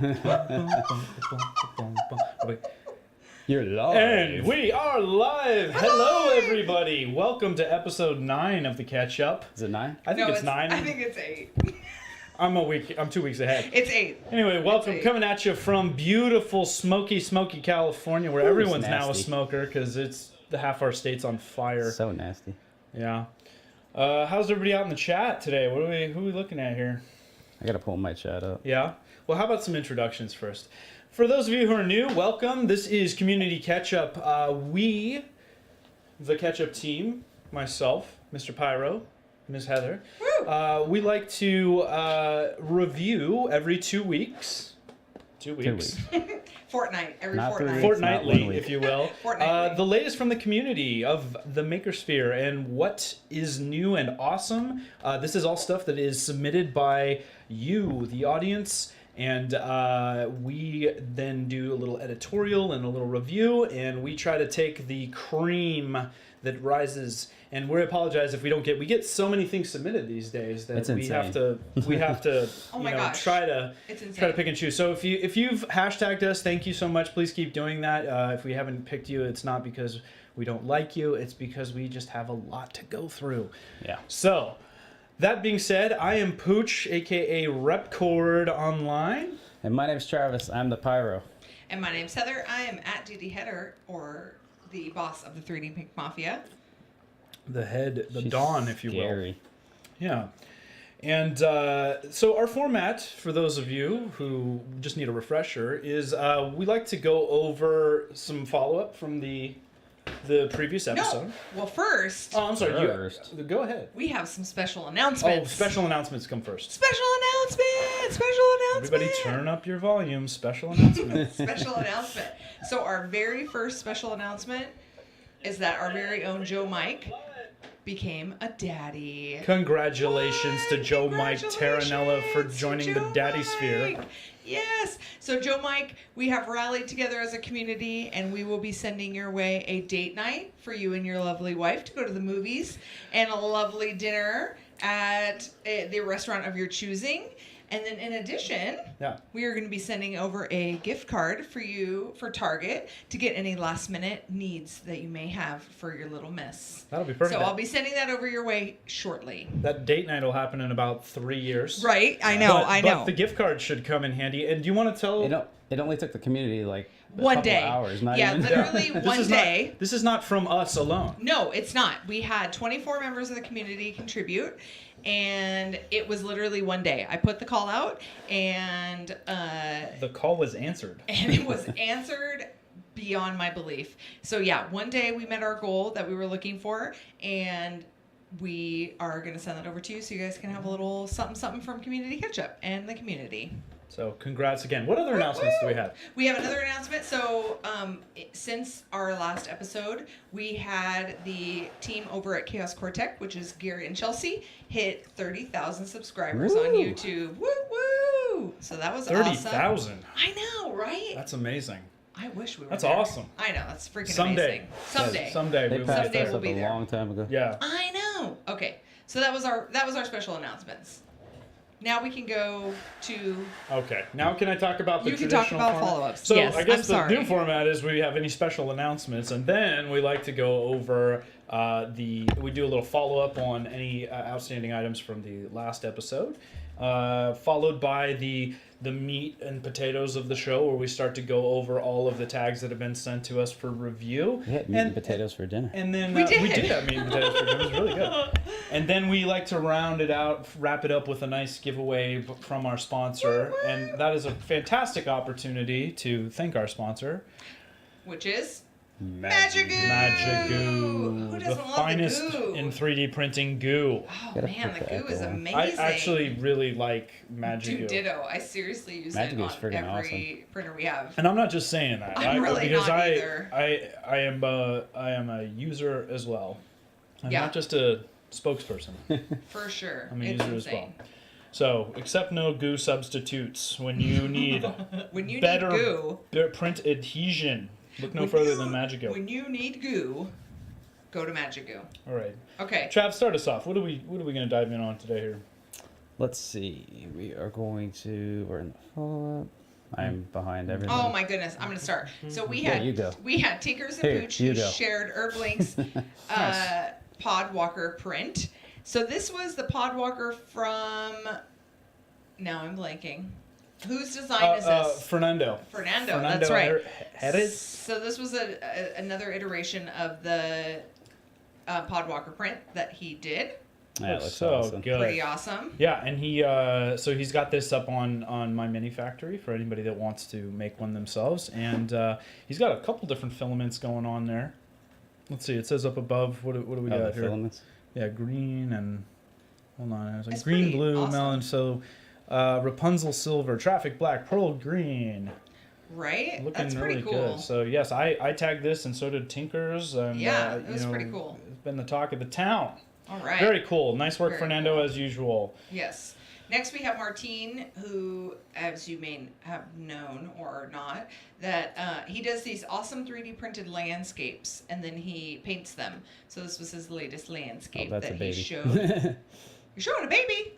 You're live. And we are live. Hello, everybody. Welcome to episode 9 of the Ketchup. Is it 9? I think it's 9. I think it's 8. I'm 2 weeks ahead. It's 8. Anyway, welcome. 8. Coming at you from beautiful, smoky California, where everyone's now a nasty. smoker because it's the half our state's on fire. So nasty. Yeah. How's everybody out in the chat today? Who are we looking at here? I gotta pull my chat up. Yeah. Well, how about some introductions first? For those of you who are new, welcome. This is Community Ketchup. We, the Ketchup team, myself, Mr. Pyro, Ms. Heather, we like to review every 2 weeks. 2 weeks. Fortnight. Every Not 3 fortnight. weeks. Fortnightly, Not 1 week. if you will. Fortnightly. The latest from the community of the Makersphere and what is new and awesome. This is all stuff that is submitted by you, the audience, and we then do a little editorial and a little review, and we try to take the cream that rises. And we apologize if we get so many things submitted these days that It's we have to Oh my gosh. try to It's insane. try to pick and choose. So if you've hashtagged us, thank you so much. Please keep doing that. If we haven't picked you, it's not because we don't like you. It's because we just have a lot to go through. Yeah. So that being said, I am Pooch, aka Repcord Online. And my name's Travis. I'm the Pyro. And my name's Heather. I am at DD Header, or the boss of the 3D Pink Mafia. The head, the She's Dawn, if you will. scary. Yeah. And so our format, for those of you who just need a refresher, is we like to go over some follow-up from the previous episode. No. Well, first, Oh, I'm sorry. First. Go ahead. we have some special Oh, announcements. special announcements come first. Special announcement! Special announcement! Everybody turn up your volume. Special announcement. Special announcement. So our very first special announcement is that our very own Joe Mike became a daddy. Congratulations to Joe Mike Congratulations Taranella for to joining Joe the Daddy Sphere. Mike. Yes. So Joe Mike, we have rallied together as a community, and we will be sending your way a date night for you and your lovely wife to go to the movies, and a lovely dinner at the restaurant of your choosing. And then in addition, Yeah. we are going to be sending over a gift card for you for Target to get any last minute needs that you may have for your little miss. That'll be perfect. So I'll be sending that over your way shortly. That date night will happen in about 3 years. Right? I know. I know. But the gift card should come in handy. And do you want to tell... It only took the community like a One couple day. hours. Not Yeah, even. literally This one is day. This is not from us alone. No, it's not. We had 24 members of the community contribute, and it was literally one day. I put the call out, and The call was answered. it was answered beyond my belief. So yeah, one day we met our goal that we were looking for, and we are going to send that over to you so you guys can have a little something from Community Ketchup and the community. So congrats again. What other announcements do we have? We have another announcement. So since our last episode, we had the team over at Chaos Cortec, which is Gary and Chelsea, hit 30,000 subscribers on Woo. YouTube. Woo woo! So that was 30,000. I know, right? That's amazing. I wish we were. That's there. awesome. I know, that's freaking Someday. amazing. Someday. Someday They we will passed get Someday us there. we'll up be a there. long time ago. Yeah. I know. Okay, so that was our special announcements. Now we can go to. Okay. Now can I talk about the You can traditional talk about format? follow-ups. So Yes, I guess I'm the sorry. new format is we have any special announcements, and then we like to go over we do a little follow-up on any outstanding items from the last episode, followed by the meat and potatoes of the show, where we start to go over all of the tags that have been sent to us for review. We had meat and potatoes for dinner. And then We we did. did have meat and potatoes for dinner. It was really good. And then we like to wrap it up with a nice giveaway from our sponsor. And that is a fantastic opportunity to thank our sponsor, Which is Magigoo. Who doesn't The love the finest goo? in 3D printing goo. Oh Gotta man, put the the goo is echo on. amazing. I actually really like Magigoo. Dude, ditto. I seriously use Magigoo it is on friggin' every printer we have. And I'm not just saying that. I'm really because not I, either. I am a user as well. I'm Yeah. not just a spokesperson. For sure. I'm a It's user as well. insane. So, accept no goo substitutes when you need When you better need goo, print adhesion. Look no when further you- than Magigoo. When you need goo, go to Magigoo. All right, Okay. Trav, start us off. What are we going to dive in on today here? Let's see. We're in the follow-up. I'm behind everything. Oh my goodness, I'm gonna start. So we Yeah, had you go. Tinkers and Here, Pooch you who go. shared Herblink's Podwalker print. So this was the Podwalker from. Now I'm blanking. Whose design is this? Fernando. Fernando, that's right. Headed. So this was another iteration of the Podwalker print that he did. Yeah, it looks so awesome. good. Pretty awesome. Yeah, and he's got this up on My Mini Factory for anybody that wants to make one themselves, and he's got a couple different filaments going on there. Let's see, it says up above. What do we Oh, got the here? filaments. Yeah, green and hold on, it was like It's green, pretty blue, awesome. melon. So Rapunzel silver, traffic black, pearl green. Right? Looking That's really pretty cool. good. So yes, I tagged this, and so did Tinkers. And, Yeah, it was pretty cool. It's been the talk of the town. All right. Very cool. Nice work, Very Fernando, cool. as usual. Yes. Next, we have Martine, who, as you may have known or not, that he does these awesome 3D printed landscapes, and then he paints them. So this was his latest landscape Oh, that's that a he baby. showed. You're showing a baby?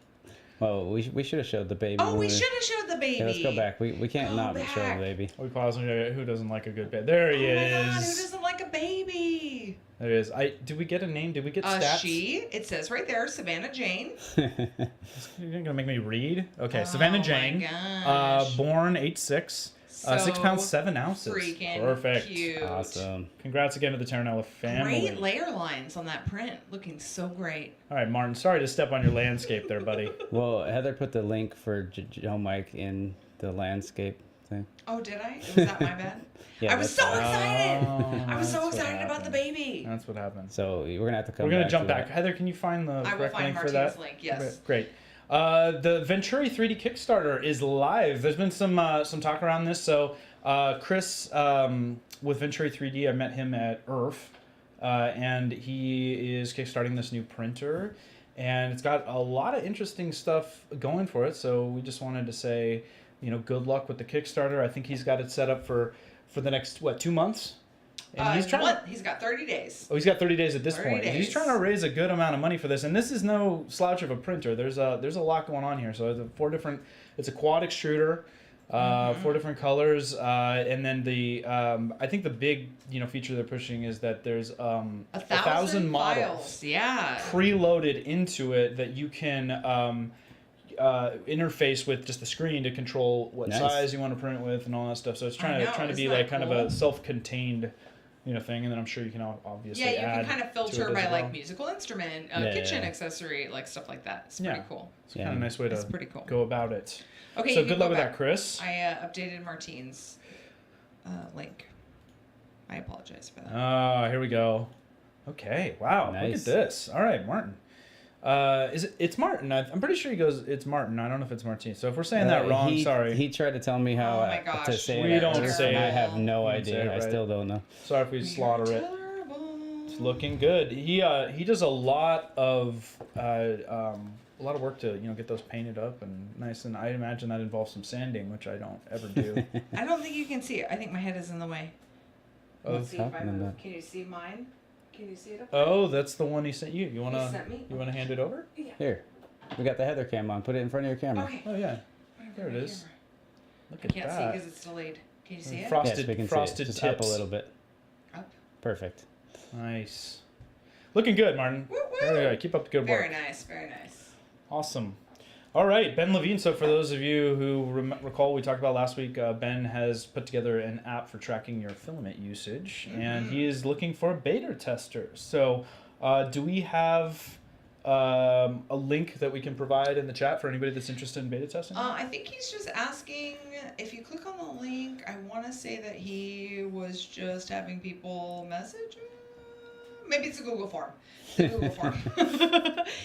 Well, we should have showed the baby. Oh, when we should have showed the baby. Yeah, let's go back. We can't Go not show back. the baby. We pause and go, who doesn't like a good bit? There he Oh my is. God, who doesn't like a baby? There he is. Did we get a name? Did we get stats? She. It says right there, Savannah Jane. You're gonna make me read. Okay, Oh Savannah my Jane. gosh. Born 8'6", 6 pounds 7 ounces. Freaking Perfect. cute. Awesome. Congrats again to the Terranella family. Great layer lines on that print. Looking so great. All right, Martin. Sorry to step on your landscape there, buddy. Well, Heather put the link for Joe Mike in the landscape thing. Oh, did I? Was that my bad? Yeah, I was that's so excited. Oh, I was so that's what excited about the happened. baby. That's what happened. So we're gonna have to come. We're gonna back jump to back. that. Heather, can you find the I will correct find link for Martina's that? link, yes. Great. The Venturi 3D Kickstarter is live. There's been some talk around this. So Chris with Venturi 3D, I met him at IRF, and he is kickstarting this new printer, and it's got a lot of interesting stuff going for it. So we just wanted to say, good luck with the Kickstarter. I think he's got it set up for the next 2 months. And he's trying. He's got 30 days. Oh, he's got 30 days at this 30 point. He's days. trying to raise a good amount of money for this, and this is no slouch of a printer. There's a lot going on here. So it's a quad extruder, 4 different colors, and then I think the big feature they're pushing is that there's 1,000 models files. Yeah. preloaded into it that you can interface with just the screen to control what Nice. size you want to print with and all that stuff. So it's trying to be isn't like that kind of cool? a self-contained thing, and then I'm sure you can obviously Yeah, you add can kind of to filter it by as like well. musical instrument, Yeah, kitchen yeah. accessory, like stuff like that. It's pretty cool. It's kind of a nice way It's to pretty cool. go about it. Okay, So you can good luck go with back. that, Chris. I updated Martine's link. I apologize for that. Here we go. Okay, wow, look Nice. at this. All right, Martin. It's Martin. I'm pretty sure he goes, it's Martin. I don't know if it's Martine. So if we're saying that wrong, sorry. He tried to tell me how Oh my to gosh. say We it. don't at say and I it. have no We don't say it idea. I right. still don't know. Sorry if we slaughter it. Terrible. It's looking good. He does a lot of work to get those painted up and nice, and I imagine that involves some sanding, which I don't ever do. I don't think you can see it. I think my head is in the way. Oh, Let's see if I happening move. then? Can you see mine? Can you see it? That's the one he sent you. You wanna sent me? hand it over? Yeah. Here, we got the Heather cam on. Put it in front of your camera. Okay. Oh yeah, Put there it on my is. camera. Look I at can't see that. because it's delayed. Can you see it? Frosted, Yes, we can frosted see it. Just tips. up a little bit. Up. Perfect. Nice. Looking good, Martin. Woo, woo. Very good. Keep up the good work. Very nice. Very nice. Awesome. All right, Ben Levine. So for those of you who recall, we talked about last week, Ben has put together an app for tracking your filament usage, and he is looking for beta testers. So do we have a link that we can provide in the chat for anybody that's interested in beta testing? I think he's just asking if you click on the link. I want to say that he was just having people message him. Maybe it's a Google form. It's a Google form.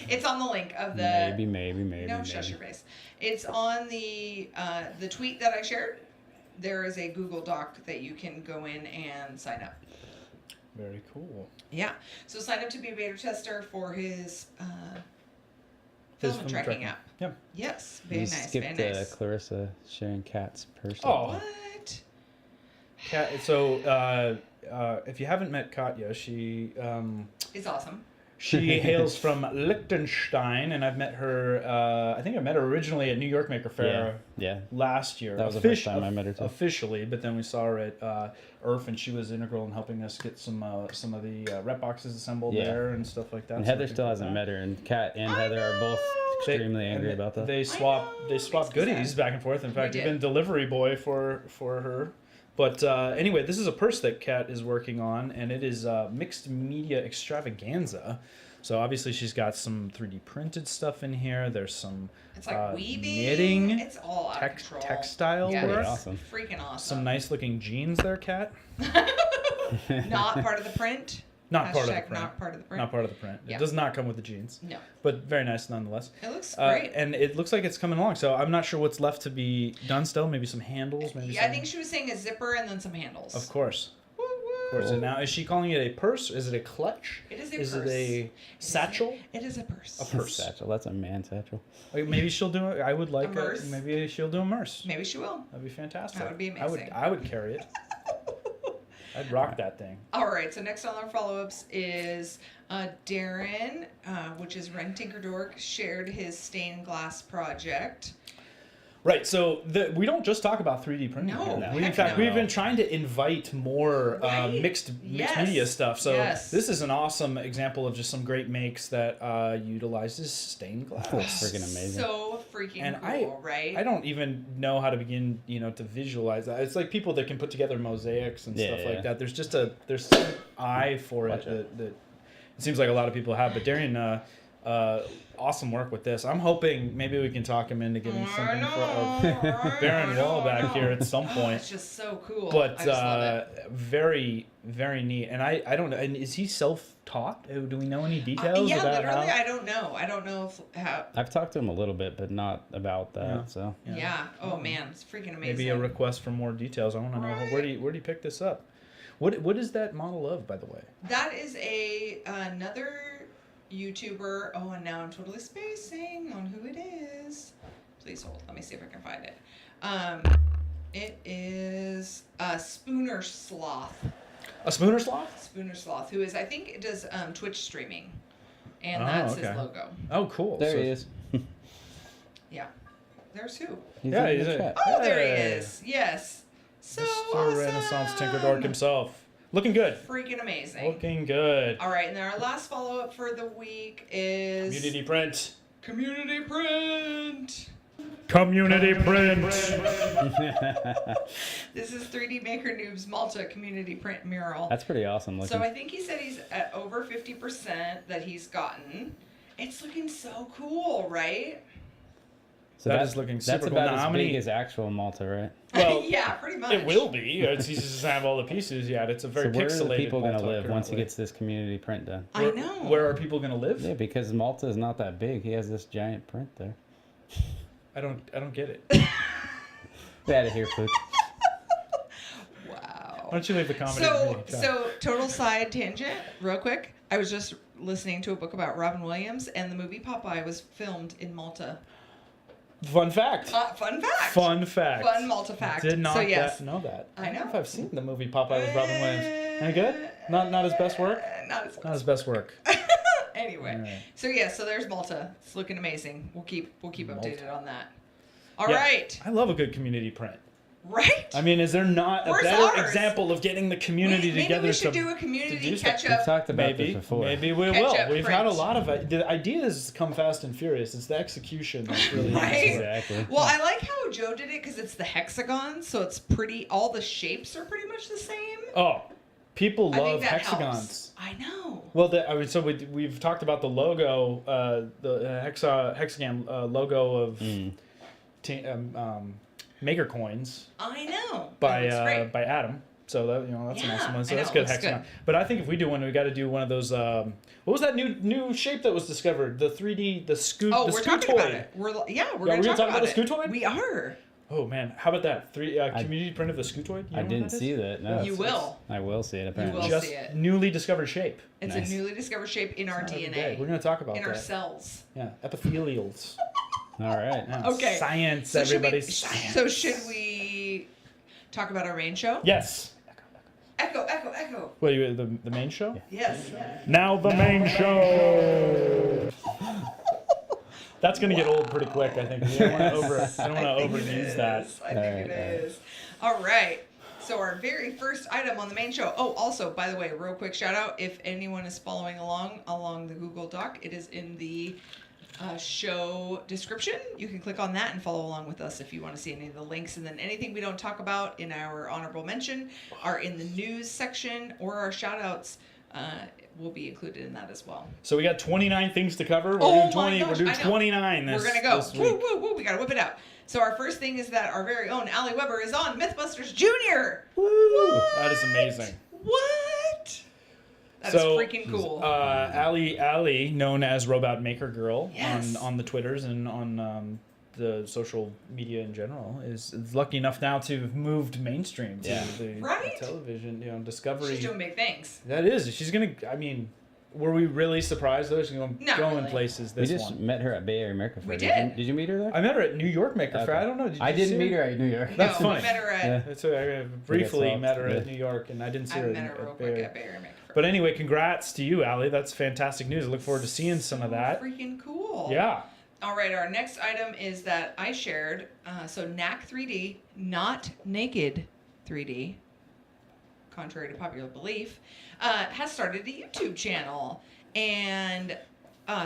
It's on the link of the. Maybe. No, shush your face. It's on the tweet that I shared. There is a Google Doc that you can go in and sign up. Very cool. Yeah. So sign up to be a beta tester for his His filament film tracking tracking. app. Yep. Yes. Very You nice. skipped Very nice. Clarissa sharing cats person. Oh. What? So if you haven't met Katya, she It's awesome. She hails from Liechtenstein, and I've met her. I think I met her originally at New York Maker Fair Yeah. last year. That was the first time I met her too. Officially, but then we saw her at IRF, and she was integral in helping us get some of the rep boxes assembled there and stuff like that. And So Heather I think still hasn't met her, and Kat and Heather are both extremely angry about that. They swap Makes me goodies sad. back and forth. In fact, did. you've been delivery boy for her. But anyway, this is a purse that Kat is working on, and it is mixed media extravaganza. So obviously she's got some 3D printed stuff in here. There's some It's like weaving. knitting, It's all out of control. textile Yeah, work. it's Awesome. freaking awesome. Some nice looking jeans there, Kat. Not part of the print. Not part of the Hashtag print. Not part of the print. Not part of the print. Yeah. It does not come with the jeans, No. but very nice nonetheless. It looks great. And it looks like it's coming along. So I'm not sure what's left to be done still. Maybe some handles. Maybe Yeah, some... I think she was saying a zipper and then some handles. Of course. Woo, woo. Of course. And now, is she calling it a purse? Is it a clutch? It is a Is purse. it a satchel? It is a purse. A purse. Satchel. That's a man satchel. Like, maybe she'll do it. I would like A merce? maybe she'll do a merce. Maybe she will. That'd be fantastic. That would be amazing. I would carry it. I'd rock that thing. All right, so next on our follow-ups is Darren, which is Ren Tinker Dork, shared his stained glass project. Right, so we don't just talk about 3D printing. No, here. heck In fact, no. we've been trying to invite more Right. mixed Yes. media stuff. So Yes. this is an awesome example of just some great makes that utilizes stained glass. That's freaking amazing. So freaking And cool, right? I don't even know how to begin, to visualize that. It's like people that can put together mosaics and stuff Yeah. like that. There's some eye for it Watch that it seems like a lot of people have. But Darian, awesome work with this. I'm hoping maybe we can talk him into getting something for Baron Wall back here at some point. It's just so cool. But I just love it. very, very neat. And I don't know. And is he self-taught? Do we know any details Yeah, about literally, how? I don't know. I don't know if how. I've talked to him a little bit, but not about that. Yeah. So Yeah. Oh man, it's freaking amazing. Maybe a request for more details. I want to know Right. where do you pick this up? What is that model of, by the way? That is another YouTuber. Oh, and now I'm totally spacing on who it is. Please hold. Let me see if I can find it. It is Spooner Sloth. A Spooner Sloth? Spooner Sloth, who is I think does Twitch streaming, and Oh, that's okay. his logo. Oh, cool. there So- he is. Yeah. There's who? He's Yeah, in he's the a- chat. Oh, there he Hey. is. Yes. So Mr. awesome. Renaissance Tinker Dork himself. Looking good. Freaking amazing. Looking good. All right, and then our last follow up for the week is Community print. Community Print. Community print. This is 3D Maker Noob's Malta Community Print mural. That's pretty awesome looking. So I think he said he's at over 50% that he's gotten. It's looking so cool, right? So That that's- is looking That's super cool. about Now, as how big many- as actual Malta, right? Well, yeah, pretty much. it will be. He just doesn't have all the pieces yet. It's a very So where pixelated are the people going to Malta live once he currently. gets this community print done? I know. Where are people going to live? Yeah, because Malta is not that big. He has this giant print there. I don't get it. Get out of here, Pooch. Wow. Why don't you leave the comedy? So total side tangent, real quick. I was just listening to a book about Robin Williams, and the movie Popeye was filmed in Malta. Fun fact. Fun fact. Fun fact. Fun Malta fact. Did not So, yes. know that. I don't know know. if I've seen the movie Popeye with Robin Williams. Any good? Not his best work? Not as Not his best work. Anyway, Alright. so yeah, so there's Malta. It's looking amazing. We'll keep updated Malta. on that. All Yeah, right, I love a good community print. right. I mean, is there not a Where's better ours? example of getting the community Maybe together we should to do a community do stuff. catch We've up. talked about maybe this before. maybe we Ketchup will. We've had a print. lot of the ideas come fast and furious. It's the execution that's really Right? Exactly. Well, I like how Joe did it because it's the hexagon, so it's pretty. All the shapes are pretty much the same. Oh, people I think love that hexagons. helps. I know. Well, so we've talked about the logo, the hexagon logo of Maker Coins I know. by That looks great. by Adam. So that that's an Yeah, awesome one. So I that's know, good looks hexagon. good. But I think if we do one, we got to do one of those. What was that new shape that was discovered? The 3D the scoot. Oh, the we're talking Scootoid. about it. We're we're gonna talk about the Scootoid? We are. Oh man, how about that? Community print of the Scootoid. You know I what didn't that is? see that. No. You will. I will see it apparently. will. Just see it. newly discovered shape. It's Nice. a newly discovered shape in our Not every DNA, day. We're going to talk about in that. our cells. Yeah, epithelials. All right. Yeah, Okay. Science, So should everybody. we- Science. So should we talk about our rain show? Yes. Echo, echo, echo. Go. What, the main show? Yes. Now the main show. That's gonna get old pretty quick, I think. I don't want to overuse that. I think it is. All right. So our very first item on the main show. Oh, also, by the way, real quick shout out. If anyone is following along the Google Doc, it is in the show description. You can click on that and follow along with us if you want to see any of the links. And then anything we don't talk about in our honorable mention are in the news section, or our shout outs will be included in that as well. So we got 29 things to cover. Oh We're my gosh, doing I know. 29 this We're going to go. this Woo, week. woo, woo. We got to whip it out. So our first thing is that our very own Allie Weber is on Mythbusters Jr. Woo! That is amazing. What? That is freaking cool. Allie, known as Robot Maker Girl Yes. on the Twitters and on the social media in general, is lucky enough now to have moved mainstream to the Right? television, Discovery. She's doing big things. That is. She's going to, were we really surprised though? She's going to Not go in really. places We this just one. met her at Bay Area America Fair. We Did you meet her there? I met her at New York Maker Fair. Okay. I don't know. I Did you didn't see meet her at New York. That's no, funny. We met her at. Yeah. That's what I briefly swapped, met her yeah. at New York, and I didn't see I her met her real at quick Bay. at Bay Area Maker Fair. But anyway, congrats to you, Allie. That's fantastic news. I look forward to seeing some of that. Freaking cool. Yeah. All right, our next item is that I shared. So NAC 3D, not naked 3D, contrary to popular belief, has started a YouTube channel. And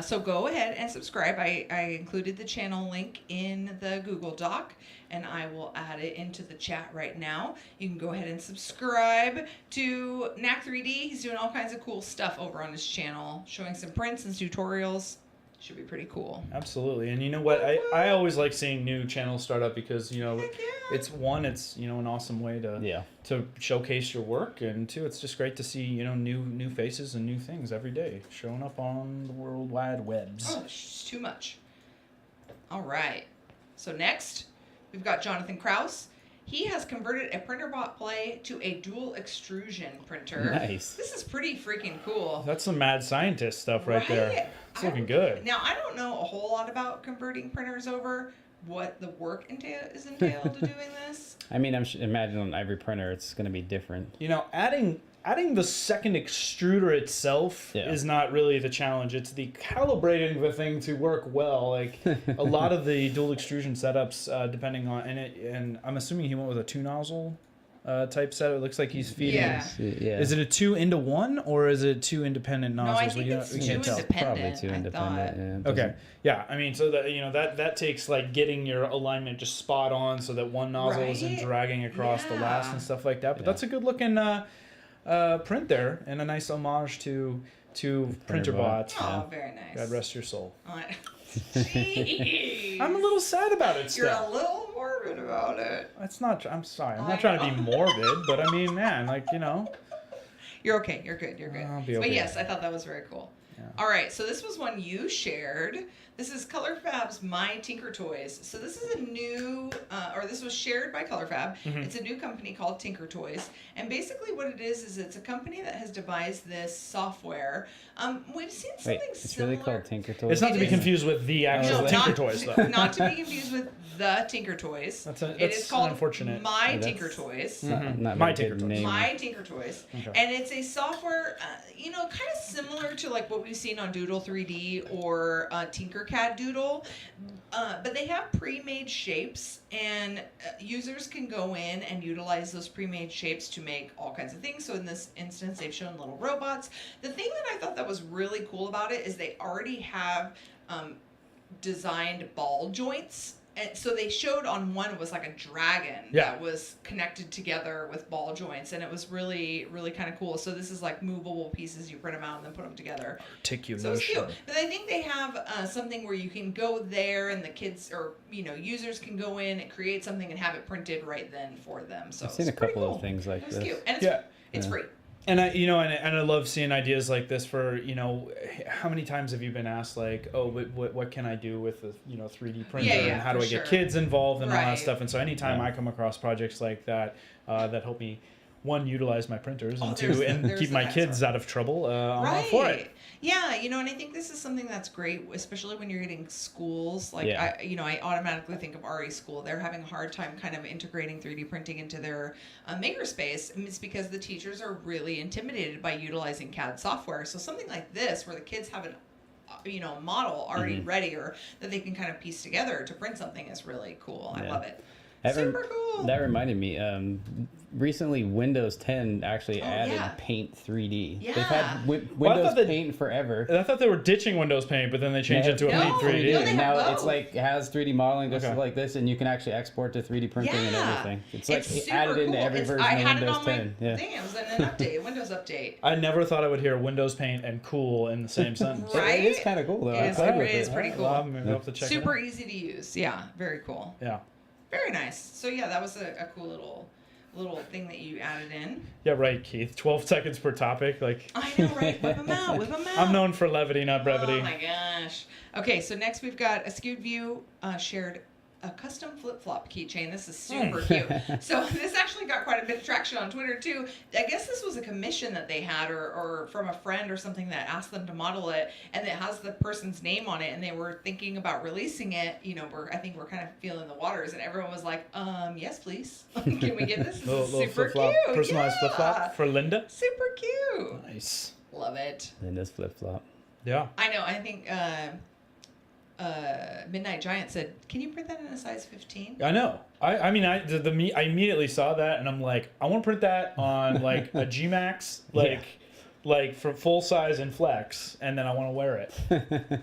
so go ahead and subscribe. I included the channel link in the Google Doc, and I will add it into the chat right now. You can go ahead and subscribe to NAC 3D. He's doing all kinds of cool stuff over on his channel, showing some prints and tutorials. Should be pretty cool. Absolutely. And you know what? I always like seeing new channels start up because, Heck yeah. it's an awesome way to showcase your work, and two, it's just great to see, new faces and new things every day showing up on the World Wide Webs. Oh, it's too much. All right. So next, we've got Jonathan Kraus. He has converted a printer bot play to a dual extrusion printer. Nice. This is pretty freaking cool. That's some mad scientist stuff right there. It's looking good. Now, I don't know a whole lot about converting printers over, what the work is entailed to doing this. I mean, imagine on every printer it's going to be different. Adding the second extruder itself is not really the challenge. It's the calibrating the thing to work well. Like a lot of the dual extrusion setups, depending on and I'm assuming he went with a 2 nozzle type setup. It looks like he's feeding. Yeah. Is it a 2 into 1 or is it 2 independent nozzles? No, I think it's we two can't tell. independent. Probably two independent. Yeah, Okay. Yeah, I mean, so that that takes like getting your alignment just spot on so that one nozzle isn't Right? dragging across the last Yeah. and stuff like that. But that's a good looking print there, and a nice homage to printer bots. Oh, very nice. God rest your soul. Jeez. I'm a little sad about it You're still. a little morbid about it. That's not. I'm sorry. I'm I not trying to know. be morbid, but I mean, man, You're okay. You're good. You're good. I'll be But okay. yes, I thought that was very cool. Yeah. All right, so this was one you shared. This is ColorFab's My Tinker Toys. So this is a new, or this was shared by ColorFab. Mm-hmm. It's a new company called Tinker Toys, and basically what it is it's a company that has devised this software. We've seen something Wait, it's similar. really called Tinker Toys? It's not to It be is- confused with the actual Tinker not, Toys, though. Not to be confused with the Tinker Toys. That's It is called unfortunate. My Yeah, Tinker that's- Toys. Not My very Tinker good Toys. name. My Tinker Toys. Okay. And it's a software, kind of similar to like what we've seen on Doodle 3D or Tinkercad Doodle. But they have pre-made shapes, and users can go in and utilize those pre-made shapes to make all kinds of things. So in this instance, they've shown little robots. The thing that I thought that was really cool about it is they already have designed ball joints. And so they showed on one was like a dragon that was connected together with ball joints, and it was really, really kind of cool. So this is like movable pieces. You print them out and then put them together. Articulation. So it's cute. But I think they have something where you can go there and the kids or users can go in and create something and have it printed right then for them. So I've seen a it's pretty couple cool. of things like It's this. cute. And it's free. And I love seeing ideas like this for, how many times have you been asked like, oh, what can I do with a 3D printer and how do for I get sure. kids involved and all that Right. stuff. And so anytime I come across projects like that that help me utilize my printers, and there's keep the my next kids one. out of trouble. I'm all for it. Yeah, and I think this is something that's great, especially when you're getting schools. Like, Yeah. I automatically think of RE School. They're having a hard time kind of integrating 3D printing into their makerspace. And it's because the teachers are really intimidated by utilizing CAD software. So something like this, where the kids have a model already ready, or that they can kind of piece together to print something, is really cool. I love it. Super cool. That reminded me. Recently, Windows 10 actually added yeah. Paint 3D. Yeah. They've had Well, I Windows thought Paint forever. I thought they were ditching Windows Paint, but then they changed it to a No, Paint 3D. no, they have now both. it's like it has 3D modeling just Okay. like this, and you can actually export to 3D printing and Yeah. everything. It's like super added into cool. every version I of had Windows it on 10. my Yeah. thing. It was in an update, Windows update. I never thought I would hear Windows Paint and cool in the same sentence. Right? It is kind of cool though. It I is- played it with is it. pretty cool. Well, I'm gonna have to check Super it out. easy to use. Yeah, very cool. Yeah. Very nice. So yeah, that was a cool little thing that you added in. Yeah, right, Keith. 12 seconds per topic. Like, I know, right? Whip them out. Whip them out. I'm known for levity, not brevity. Oh my gosh. Okay, so next we've got a Skewed View shared a custom flip-flop keychain. This is super cute. So this actually got quite a bit of traction on Twitter too. I guess this was a commission that they had or from a friend or something that asked them to model it, and it has the person's name on it, and they were thinking about releasing it. I think we're kind of feeling the waters, and everyone was like, yes, please. Can we get this? This is super flip-flop, cute. personalized Yeah. flip-flop for Linda. Super cute. Nice. Love it. And this flip flop. Yeah. I know. I think Midnight Giant said, "Can you print that in a size 15?" I know. I mean, I immediately saw that, and I'm like, I want to print that on like a G-Max, like for full size and flex, and then I want to wear it,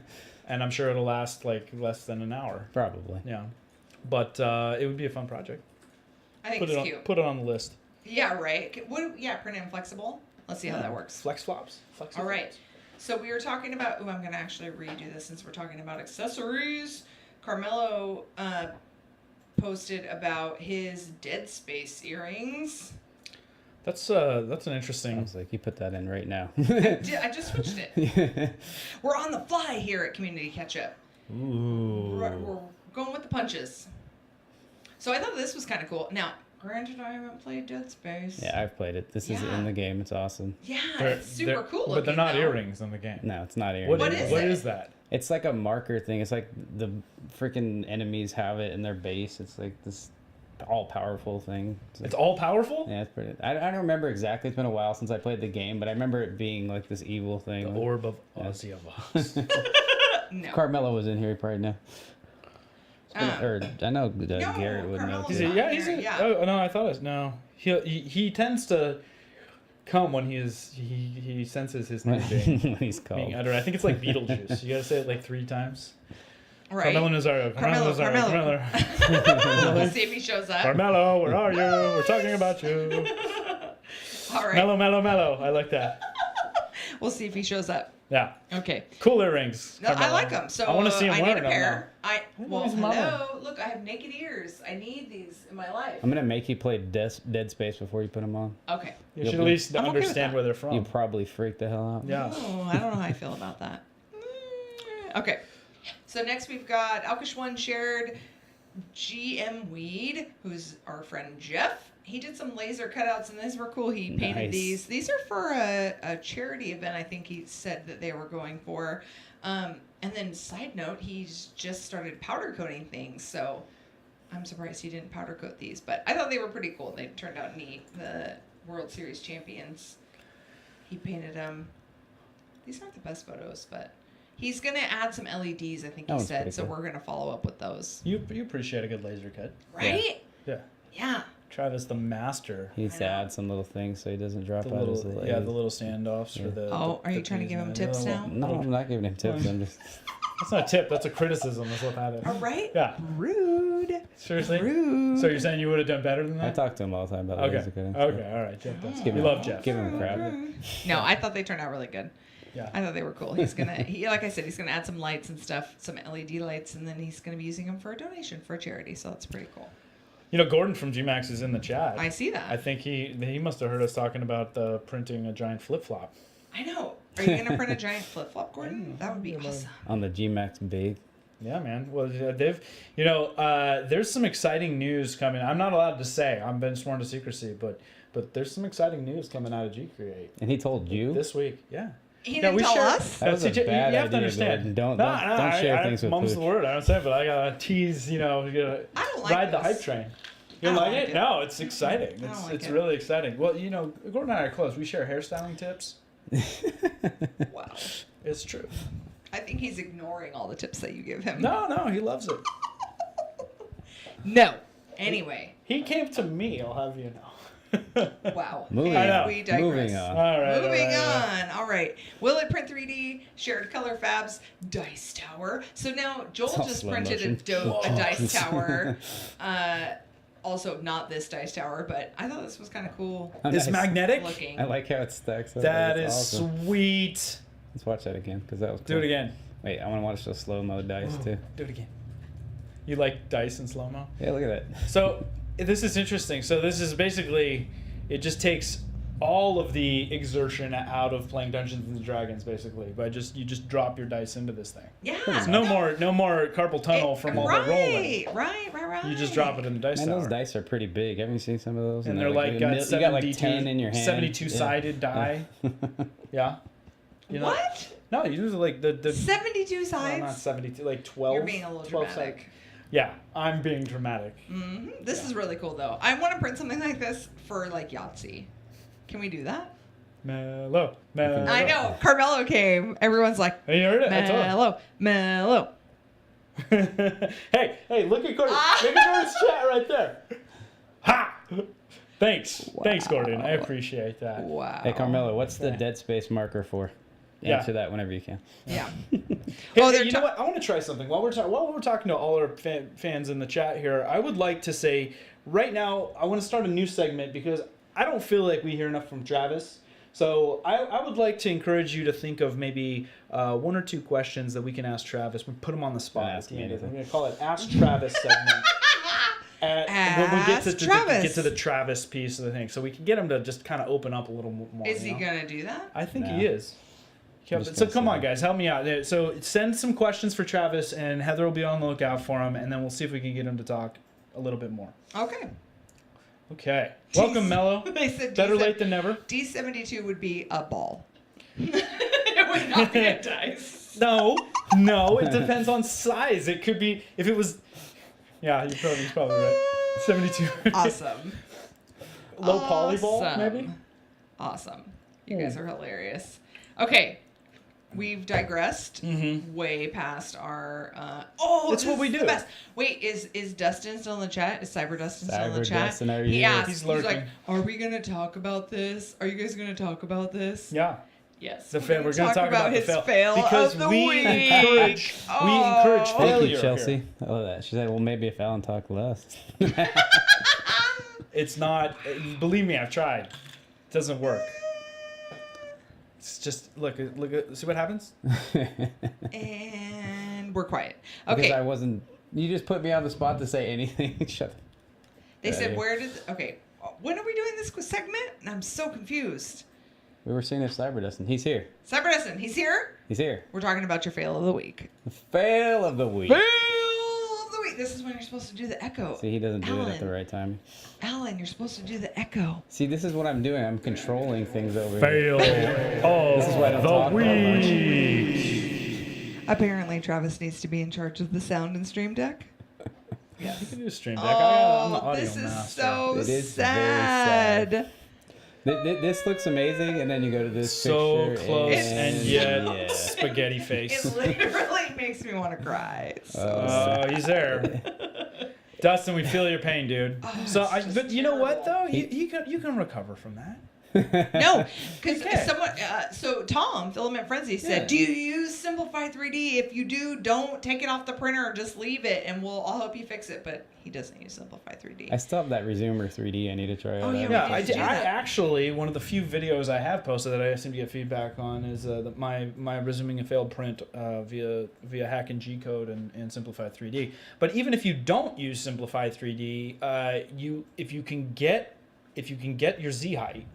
and I'm sure it'll last like less than an hour. Probably. Yeah, but it would be a fun project. I think it's cute. Put it on the list. Yeah, right. Print in flexible. Let's see how that works. Flex flops. Flexi All right. flops. So we were talking about. I'm going to actually redo this since we're talking about accessories. Carmelo posted about his Dead Space earrings. That's an I interesting. was like, you put that in right now. I just switched it. We're on the fly here at Community Ketchup. Ooh. We're going with the punches. So I thought this was kind of cool. Now, granted, I haven't played Dead Space. Yeah, I've played it. This is Yeah. in the game. It's awesome. Yeah, They're- it's super cool looking. But they're not though. earrings in the game. No, it's not earrings. What is What it? is that? It's like a marker thing. It's like the freaking enemies have it in their base. It's like this all-powerful thing. It's all powerful? Yeah, it's pretty. I don't remember exactly. It's been a while since I played the game, but I remember it being like this evil The thing. orb of Yeah. Ozzy of Oz. No. Carmelo was in here, he probably know. Or I know Garrett would know Carmelo's Is too. he? Yeah, he's in. Yeah. Oh no, I thought it was no. He tends to come when he senses his name being, When he's being called. uttered. I think it's like Beetlejuice. You gotta say it like 3 times. Right. Carmelo Nazario. Carmelo, Carmelo. We'll see if he shows up. Carmelo, where are you? We're talking about you. All right. Mellow. I like that. We'll see if he shows up. Yeah. Okay. Cool earrings. No, I Carmelo. like them. So I want to see him I wearing need a them pair. Well, he's modeling. Hello. Look, I have naked ears. I need these in my life. I'm gonna make you play Dead Space before you put them on. Okay. You You'll should at be- least I'm okay with understand that. where they're from. You probably freak the hell out. Yeah. Oh, I don't know how I feel about that. Okay. So next we've got Alkashwan shared GM Weed, who's our friend Jeff. He did some laser cutouts, and these were cool. He painted Nice. these. These are for a charity event, I think he said that they were going for. And then, side note, he's just started powder coating things, so I'm surprised he didn't powder coat these. But I thought they were pretty cool. They turned out neat. The World Series champions. He painted them. These aren't the best photos, but he's going to add some LEDs, I think That he one's said, pretty so cool. we're going to follow up with those. You appreciate a good laser cut. Right? Yeah. Yeah. Travis the master. He needs I to know. add some little things so he doesn't drop The out his little, little the little standoffs for the. Oh, the are you trying to peas give him and tips the now? No, I'm not giving him tips. I'm just. That's not a tip. That's a criticism. That's what that is. All right. Yeah. Rude. Seriously. Rude. So you're saying you would have done better than I that? talk to him all the time about Okay. laser cutting. Okay. All right. Jeff. That's Give you him- love Jeff. Give him crap. No, I thought they turned out really good. Yeah. I thought they were cool. He's gonna, like I said, he's gonna add some lights and stuff, some LED lights, and then he's gonna be using them for a donation for a charity. So that's pretty cool. You know, Gordon from GMAX is in the chat. I see that. I think he must have heard us talking about printing a giant flip flop. I know. Are you gonna print a giant flip flop, Gordon? That would be awesome. On the G-Max Big. Yeah, man. Well, they've, there's some exciting news coming. I'm not allowed to say. I've been sworn to secrecy, but there's some exciting news coming out of G Create And he told you? this week. Yeah. He didn't tell us? That was a bad you have to idea, understand. Gordon. Don't share things with Mum's Pooch. the word. I don't say it, but I gotta tease. You gotta I don't like ride the this. hype train. You I don't like like it? it. No, it's exciting. I don't like It's it. really exciting. Well, Gordon and I are close. We share hairstyling tips. Wow. It's true. I think he's ignoring all the tips that you give him. No, he loves it. No. Anyway. He came to me. I'll have you know. Wow. Moving And on. we digress. Moving on. All right. Moving all right. on. All right. Will it print 3D? Shared color fabs. Dice tower. So now Joel It's all just slow printed motion. a dice tower. Also, not this dice tower, but I thought this was kind of cool It's Nice. magnetic. looking. I like how it stacks up. That It's is awesome. sweet. Let's watch that again because that was Do cool. it again. Wait, I want to watch the slow-mo dice too. Do it again. You like dice in slow mo? Yeah, look at that. So this is interesting. So this is basically, it just takes all of the exertion out of playing Dungeons and Dragons, basically. But you just drop your dice into this thing. Yeah. It's no more carpal tunnel from all the rolling. Right. You just drop it in the dice Man, tower. those dice are pretty big. Haven't you seen some of those? And they're like got got you got like 72 10 in your hand. 72 sided die. Yeah. You know- What? No, you use like the 72 no, sides? not 72, like 12. You're being a little 12 dramatic. sides. Yeah, I'm being dramatic. This is really cool, though. I want to print something like this for, like, Yahtzee. Can we do that? Mellow. I know. Carmelo came. Everyone's like, Hey, you heard it? I told Mellow. hey, look at Gordon. Look at Gordon's chat right there. Ha! Thanks. Thanks, Gordon. I appreciate that. Wow. Hey, Carmelo, what's the Yeah. dead space marker for? Yeah. Answer that whenever you can. Yeah. Hey, they're you know what? I want to try something. While we're talking to all our fans in the chat here, I would like to say right now I want to start a new segment because I don't feel like we hear enough from Travis. So I would like to encourage you to think of maybe one or two questions that we can ask Travis. We put him on the spot. Ask me We're anything. going to call it Ask Travis segment. When we get Ask to Travis. get to the Travis piece of the thing, so we can get him to just kind of open up a little more. Is he you know? going to do that? I think No. he is. I'm just So gonna come say on, that. guys, help me out. So send some questions for Travis, and Heather will be on the lookout for him, and then we'll see if we can get him to talk a little bit more. Okay. Okay. Welcome, Mello. They said Better late than never. D72 would be a ball. It would not be a dice. No, it depends on size. It could be if it was. Yeah, you're probably right. 72. Awesome. Low polyball, Awesome. maybe. Awesome. You guys are hilarious. Okay. We've digressed way past our. That's this what we is do. The best. Wait, is Dustin still in the chat? Is Cyber Dustin still in the Cyber chat? Dustin, are He you? asked. He's He's like, lurking. "Are we gonna talk about this? Are you guys gonna talk about this?" Yeah. Yes. We're going to talk about his the fail because of the we week. encourage Oh. Thank failure you, Chelsea. here. I love that. She said, well, maybe if Alan talked less. It's not. Believe me, I've tried. It doesn't work. It's just look. See what happens. And we're quiet. Because Okay. I wasn't. You just put me on the spot to say anything. Shut up. They said, Yeah. where did... Okay. When are we doing this segment? I'm so confused. We were seeing if Cyber Dustin. He's here. Cyber Dustin, he's here. He's here. We're talking about your fail of the week. The fail of the week. Fail of the week. This is when you're supposed to do the echo. See, he doesn't do it at the Alan. right time. Alan, you're supposed to do the echo. See, this is what I'm doing. I'm controlling things over here. Fail This is why I don't talk that much. Apparently, Travis needs to be in charge of the sound and stream deck. You can do stream deck. I'm the Oh, audio this is master. so It is very sad. sad. This looks amazing, and then you go to this So picture. close and yet yeah. spaghetti It face. literally makes me want to cry. It's so Oh, he's there. Dustin, we feel your pain, dude. But you know what though? You can recover from that. No, because Okay. someone. So Tom, Filament Frenzy said, Yeah. "Do you use Simplify 3D? If you do, don't take it off the printer. Just leave it, and I'll help you fix it." But he doesn't use Simplify 3D. I still have that Resumer 3D. I need to try out. Oh, yeah, Yeah, we I did do that. actually one of the few videos I have posted that I seem to get feedback on is my resuming a failed print via Hack and G Code and Simplify 3D. But even if you don't use Simplify 3D, if you can get your Z height.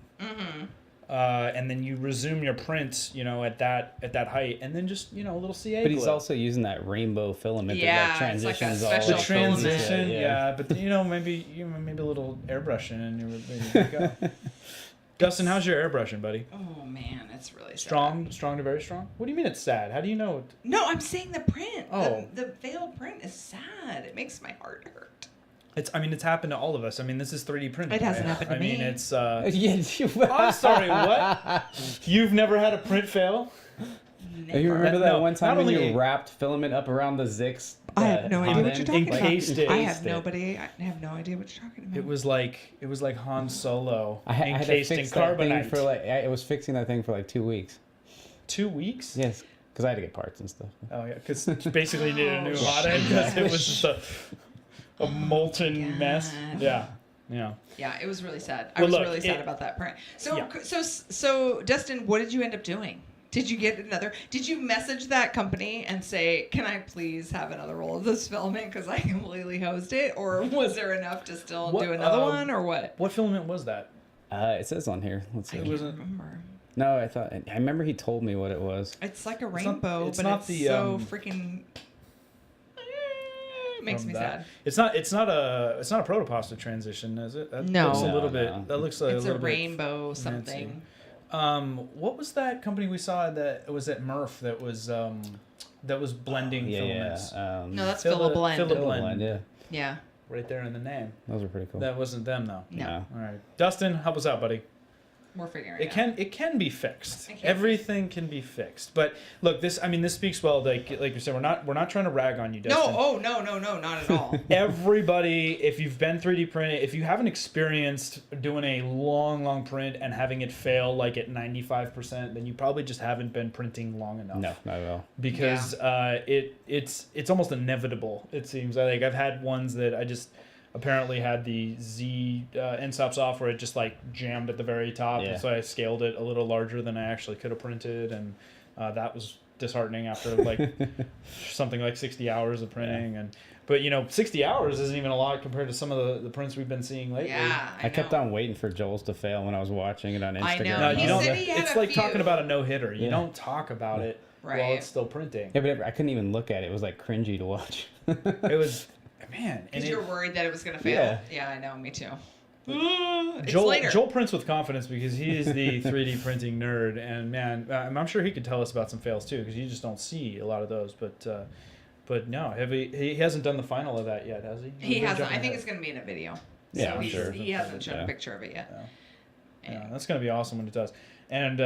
and then you resume your print, at that height, and then just a little CA. But he's glue. also using that rainbow filament Yeah, that it's like transitions a all special The filament. transition, Yeah. but maybe a little airbrushing and you're ready to go. Dustin, how's your airbrushing, buddy? Oh man, it's really sad. Strong to very strong. What do you mean it's sad? How do you know? No, I'm saying the print. Oh. The failed print is sad. It makes my heart hurt. It's happened to all of us. I mean, this is 3D printing. It hasn't right? happened to I mean, me. it's. I'm sorry, what? You've never had a print fail? You remember that No, one time not when only- you wrapped filament up around the Zix? I have no idea what you're talking about. Encased it. I have no idea what you're talking about. It was like Han Solo I had to encased in fix that thing carbonite. for it was fixing that thing for like 2 weeks. 2 weeks? Yes, because I had to get parts and stuff. Oh yeah, because basically you needed a new Oh, hot end because it was just a molten God. mess. Yeah. Yeah, it was really sad. Well, I was look, really sad about that print. So, Yeah. so Dustin, what did you end up doing? Did you get another? Did you message that company and say, "Can I please have another roll of this filament because I completely hosed it," or was there enough to still What, do another one, or what? What filament was that? It says on here. Let's I see. can't wasn't- remember. No, I remember he told me what it was. It's like a not- rainbow, it's but not it's the, so um, freaking. It makes From me that. sad. It's not a protopasta transition, is it? That No. looks a little No, bit. no. That looks like It's a a little rainbow something. bit. What was that company we saw that was at Murph that was blending filaments? No, that's Phila- Phila Blend. Phila- Blend, yeah. Yeah. Right there in the name. Those are pretty cool. That wasn't them though. No. All right, Dustin, help us out, buddy. We're figuring it out. It can be fixed. It can be. Everything can be fixed. But look, this speaks well. Like you said, we're not trying to rag on you, Dustin. No, no, not at all. Everybody, if you've been 3D printed, if you haven't experienced doing a long print and having it fail like at 95%, then you probably just haven't been printing long enough. No, not at all. Because it's almost inevitable. It seems like I've had ones that I just apparently had the Z end stops off where it just like jammed at the very top, Yeah. and so I scaled it a little larger than I actually could have printed, and that was disheartening after like something like 60 hours of printing. But 60 hours isn't even a lot compared to some of the prints we've been seeing lately. Yeah, I kept know. on waiting for Joel's to fail when I was watching it on Instagram. I know. No, He you don't. said he had It's a like few. talking about a no hitter. You Yeah. don't talk about it while Right. it's still printing. Yeah, but I couldn't even look at it. It was like cringy to watch. It was, man. And Because you're worried that it was going to fail. Yeah. Yeah, I know. Me too. It's Joel, later. Joel prints with confidence because he is the 3D printing nerd, and man, I'm sure he could tell us about some fails too because you just don't see a lot of those. But no, he hasn't done the final of that yet, has he? He We're hasn't. jumping I think ahead. it's going to be in a video. Yeah, So I'm he's- sure. He hasn't shown Yeah. a picture of it yet. Yeah, that's gonna be awesome when it does. And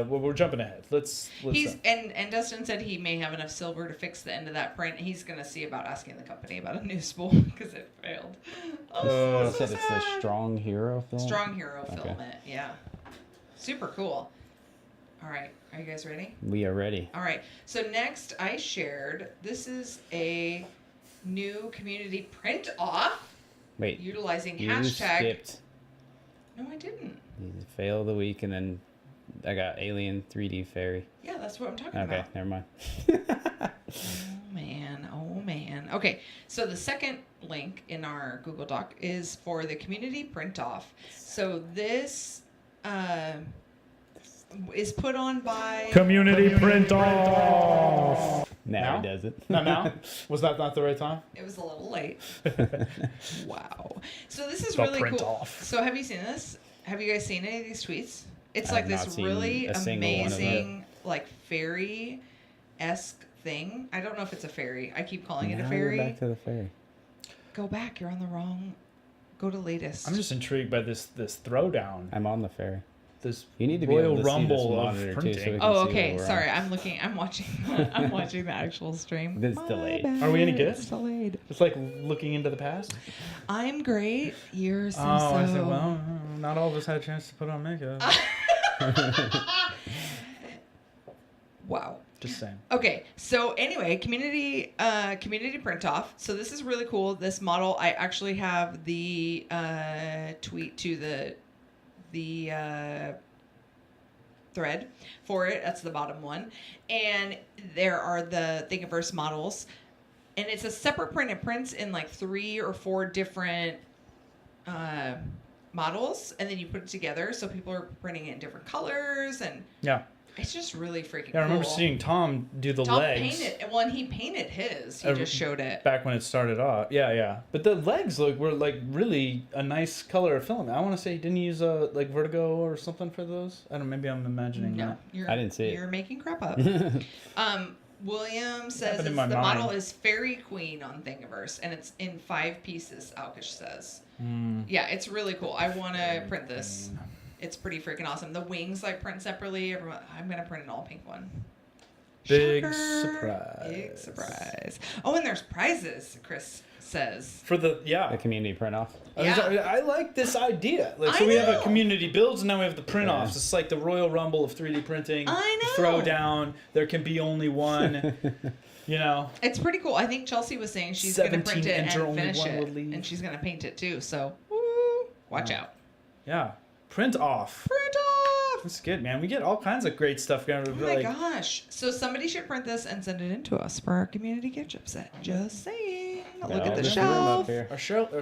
we're jumping ahead. Let's. He's and Dustin said he may have enough silver to fix the end of that print. He's gonna see about asking the company about a new spool because it failed. Oh, You said it's the Strong Hero film? Strong Hero Okay. filament. Yeah, super cool. All right, are you guys ready? We are ready. All right. So next, I shared. This is a new community print off Wait, utilizing you hashtag. skipped. No, I didn't. You fail of the week, and then I got Alien 3D Fairy. Yeah, that's what I'm talking Okay, about. never mind. Oh man, oh man. Okay, so the second link in our Google Doc is for the community print off. So this is put on by community print off. Now Now? he does it. Not now. Was that not the right time? It was a little late. Wow. So this is The really print cool. off. So have you seen this? Have you guys seen any of these tweets? It's I like have not this seen really a single one of them. amazing, like fairy-esque thing. I don't know if it's a fairy. I keep calling it a Now fairy. you're back to the fairy. Go back. You're on the wrong. Go to latest. I'm just intrigued by this throwdown. I'm on the fairy. This You need to be royal able to see this rumble of monitor too, so printing. we can Oh, see what okay. we're on. Sorry, I'm watching. I'm watching the actual stream. It's My delayed. bad, Are we any good? It's delayed. It's like looking into the past. I'm great. You're so. I said, well, not all of us had a chance to put on makeup. Wow. Just saying. Okay, so anyway, community print off. So this is really cool. This model, I actually have the tweet to the thread for it. That's the bottom one, and there are the Thingiverse models, and it's a separate print. It prints in like 3 or 4 different models, and then you put it together. So people are printing it in different colors, and Yeah. it's just really freaking Yeah, I remember cool. seeing Tom do the Tom legs. painted, well, and he painted his. He just showed it. Back when it started off. Yeah. But the legs were like really a nice color of film. I want to say, didn't he use like Vertigo or something for those? I don't know, maybe I'm imagining No, that. I didn't see it. You're making crap up. William says happened in the my mind. model is Fairy Queen on Thingiverse, and it's in 5 pieces, Alkish says. Mm. Yeah, it's really cool. I want to print this. It's pretty freaking awesome. The wings I print separately. I'm going to print an all pink one. Big Shocker. surprise. Big surprise. Oh, and there's prizes, Chris says. For the The community print off. I like this idea. Like, so I we have a know. community builds, and now we have the print Yeah. offs. It's like the Royal Rumble of 3D printing. I know. Throw down. There can be only one. You know. It's pretty cool. I think Chelsea was saying she's going to print 17 it enter, and only finish one will it. leave. And she's going to paint it too. So, woo, watch Wow. out. Yeah. Print off. Print off! That's good, man. We get all kinds of great stuff going. Oh my gosh. So somebody should print this and send it in to us for our Community Ketchup set. Just saying. Look at the There's room up shelf. here.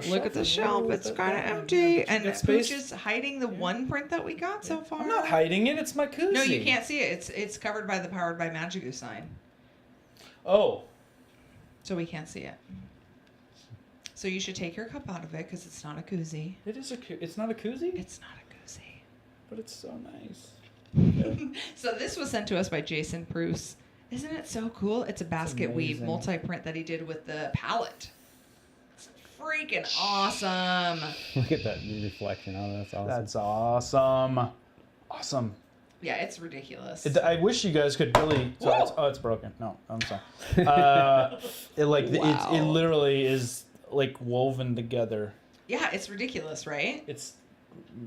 Look at the shelf. It's kind of empty. And Pooch is hiding the one print that we got so far. I'm not hiding it. It's my koozie. No, you can't see it. It's covered by the Powered by Magigoo sign. Oh. So we can't see it. So you should take your cup out of it because it's not a koozie. It is it's not a koozie? It's not a koozie. But it's so nice. So this was sent to us by Jason Bruce. Isn't it so cool? It's a basket weave amazing. multi-print that he did with the palette. It's freaking awesome. Look at that reflection. Oh, that's awesome. That's awesome. Awesome. Yeah, it's ridiculous. I wish you guys could really. Whoa. It's broken. No, I'm sorry. It Wow. it literally is like woven together. Yeah, it's ridiculous, right? It's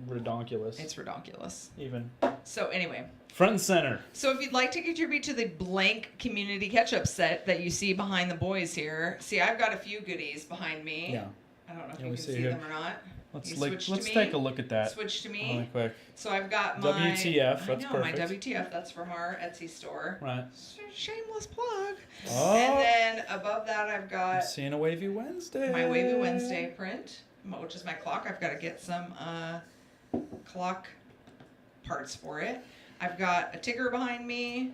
redonkulous. It's ridiculous. Even So anyway, front and center. so if you'd like to contribute to the blank Community Ketchup set that you see behind the boys here, see, I've got a few goodies behind me. Yeah. I don't know if Yeah, you we can see see here. them or not. Let's You like switch to let's me? take a look at that Switch to me. really quick. So I've got my WTF, that's I know, perfect. my WTF. That's from our Etsy store. Right. Shameless plug. Oh. And then above that, I've got Seeing a wavy Wednesday. my Wavy Wednesday print, which is my clock. I've got to get some clock parts for it. I've got a ticker behind me.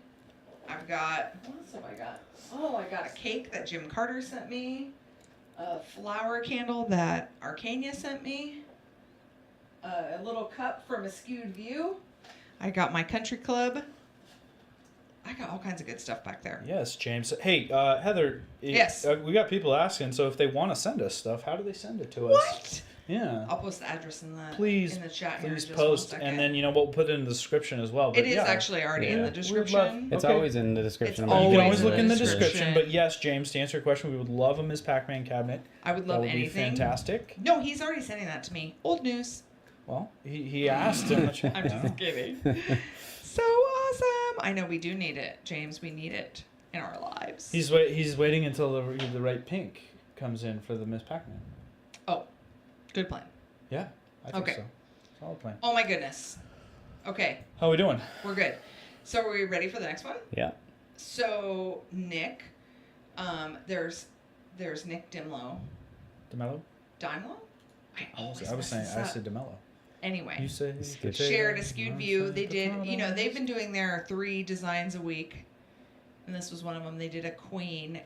I've got, what else have I got? Oh, I got a cake that Jim Carter sent me. A flower candle that Arcania sent me. A little cup from Askewed View. I got my country club. I got all kinds of good stuff back there. Yes, James. Hey, Heather. Yes. We got people asking, so if they want to send us stuff, how do they send it to us? What? Yeah. I'll post the address in the Please, in the chat here. please in just post, 1 second. and then we'll put it in the description as well. But It is yeah. actually already in Yeah. the We'd description. It's Okay. always in the description. It's of You can always always look in the description. description. But yes, James, to answer your question, we would love a Ms. Pac-Man cabinet. I would That love would be anything. fantastic. No, he's already sending that to me. Old news. Well, he asked in the chat. I'm just kidding. So awesome. I know we do need it, James. We need it in our lives. He's waiting until the right pink comes in for the Ms. Pac-Man. Oh, good plan. Yeah, I think Okay. so. Solid plan. Oh my goodness. Okay, How we doing? we're good. So are we ready for the next one? Yeah. So Nick, there's Nick Dimlow. DeMello? Dimlow? I always I was mess saying this up. said DeMello. Anyway. You say Skip. Shared Askewed View. They did, they've been doing their 3 designs a week, and this was one of them. They did a queen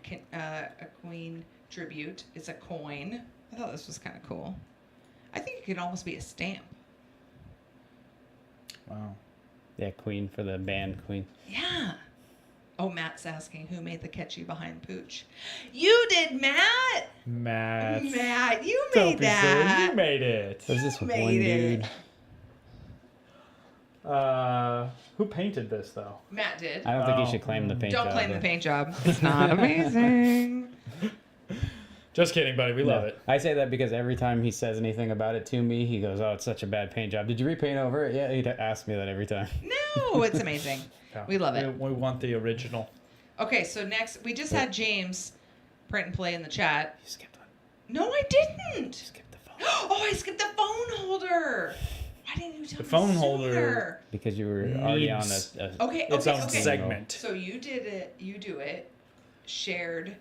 tribute. It's a coin. I thought this was kind of cool. I think it could almost be a stamp. Wow. Yeah, Queen for the band Queen. Yeah. Oh, Matt's asking who made the catchy behind Pooch. You did, Matt. Matt. Matt, you Don't made be silly. that. You made it. There's this You one made it. dude. Who painted this though? Matt did. I don't think Oh. you should claim the paint Don't job, claim the though. paint job. It's not amazing. Just kidding, buddy. We love No, it. I say that because every time he says anything about it to me, he goes, "Oh, it's such a bad paint job. Did you repaint over it?" Yeah, he'd ask me that every time. No, it's amazing. Yeah. We love it. We want the original. Okay, so next, we just had James print and play in the chat. You skipped one. No, I didn't. You skipped the phone. Oh, I skipped the phone holder. Why didn't you tell The me phone sooner? holder. Because you were already on Needs- a Okay, Its okay, own okay. segment. So you did it. You do it. Shared.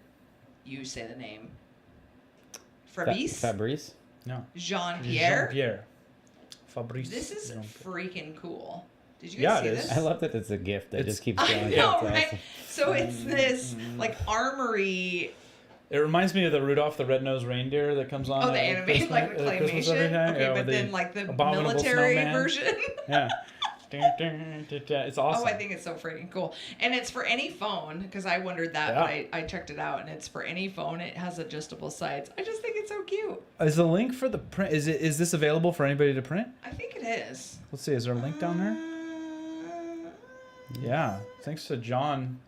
You say the name. Fabrice. Fabrice. No. Jean-Pierre. Jean-Pierre. Fabrice. This is freaking cool. Did you Yeah, guys see it is. this? I love that it's a gift that just keeps going. I know, It's right? awesome. So it's this like armory. It reminds me of the Rudolph the Red-Nosed Reindeer that comes on. Oh, the at animated, Christmas- like with Christmas every claymation. time. Okay, Yeah, but with then like the abominable military snowman. version. Yeah. It's awesome. Oh, I think it's so freaking cool. And it's for any phone, because I wondered that, Yeah. but I checked it out, and it's for any phone. It has adjustable sides. I just think it's so cute. Is the link for the print? Is this available for anybody to print? I think it is. Let's see. Is there a link down there? Yeah. Thanks to John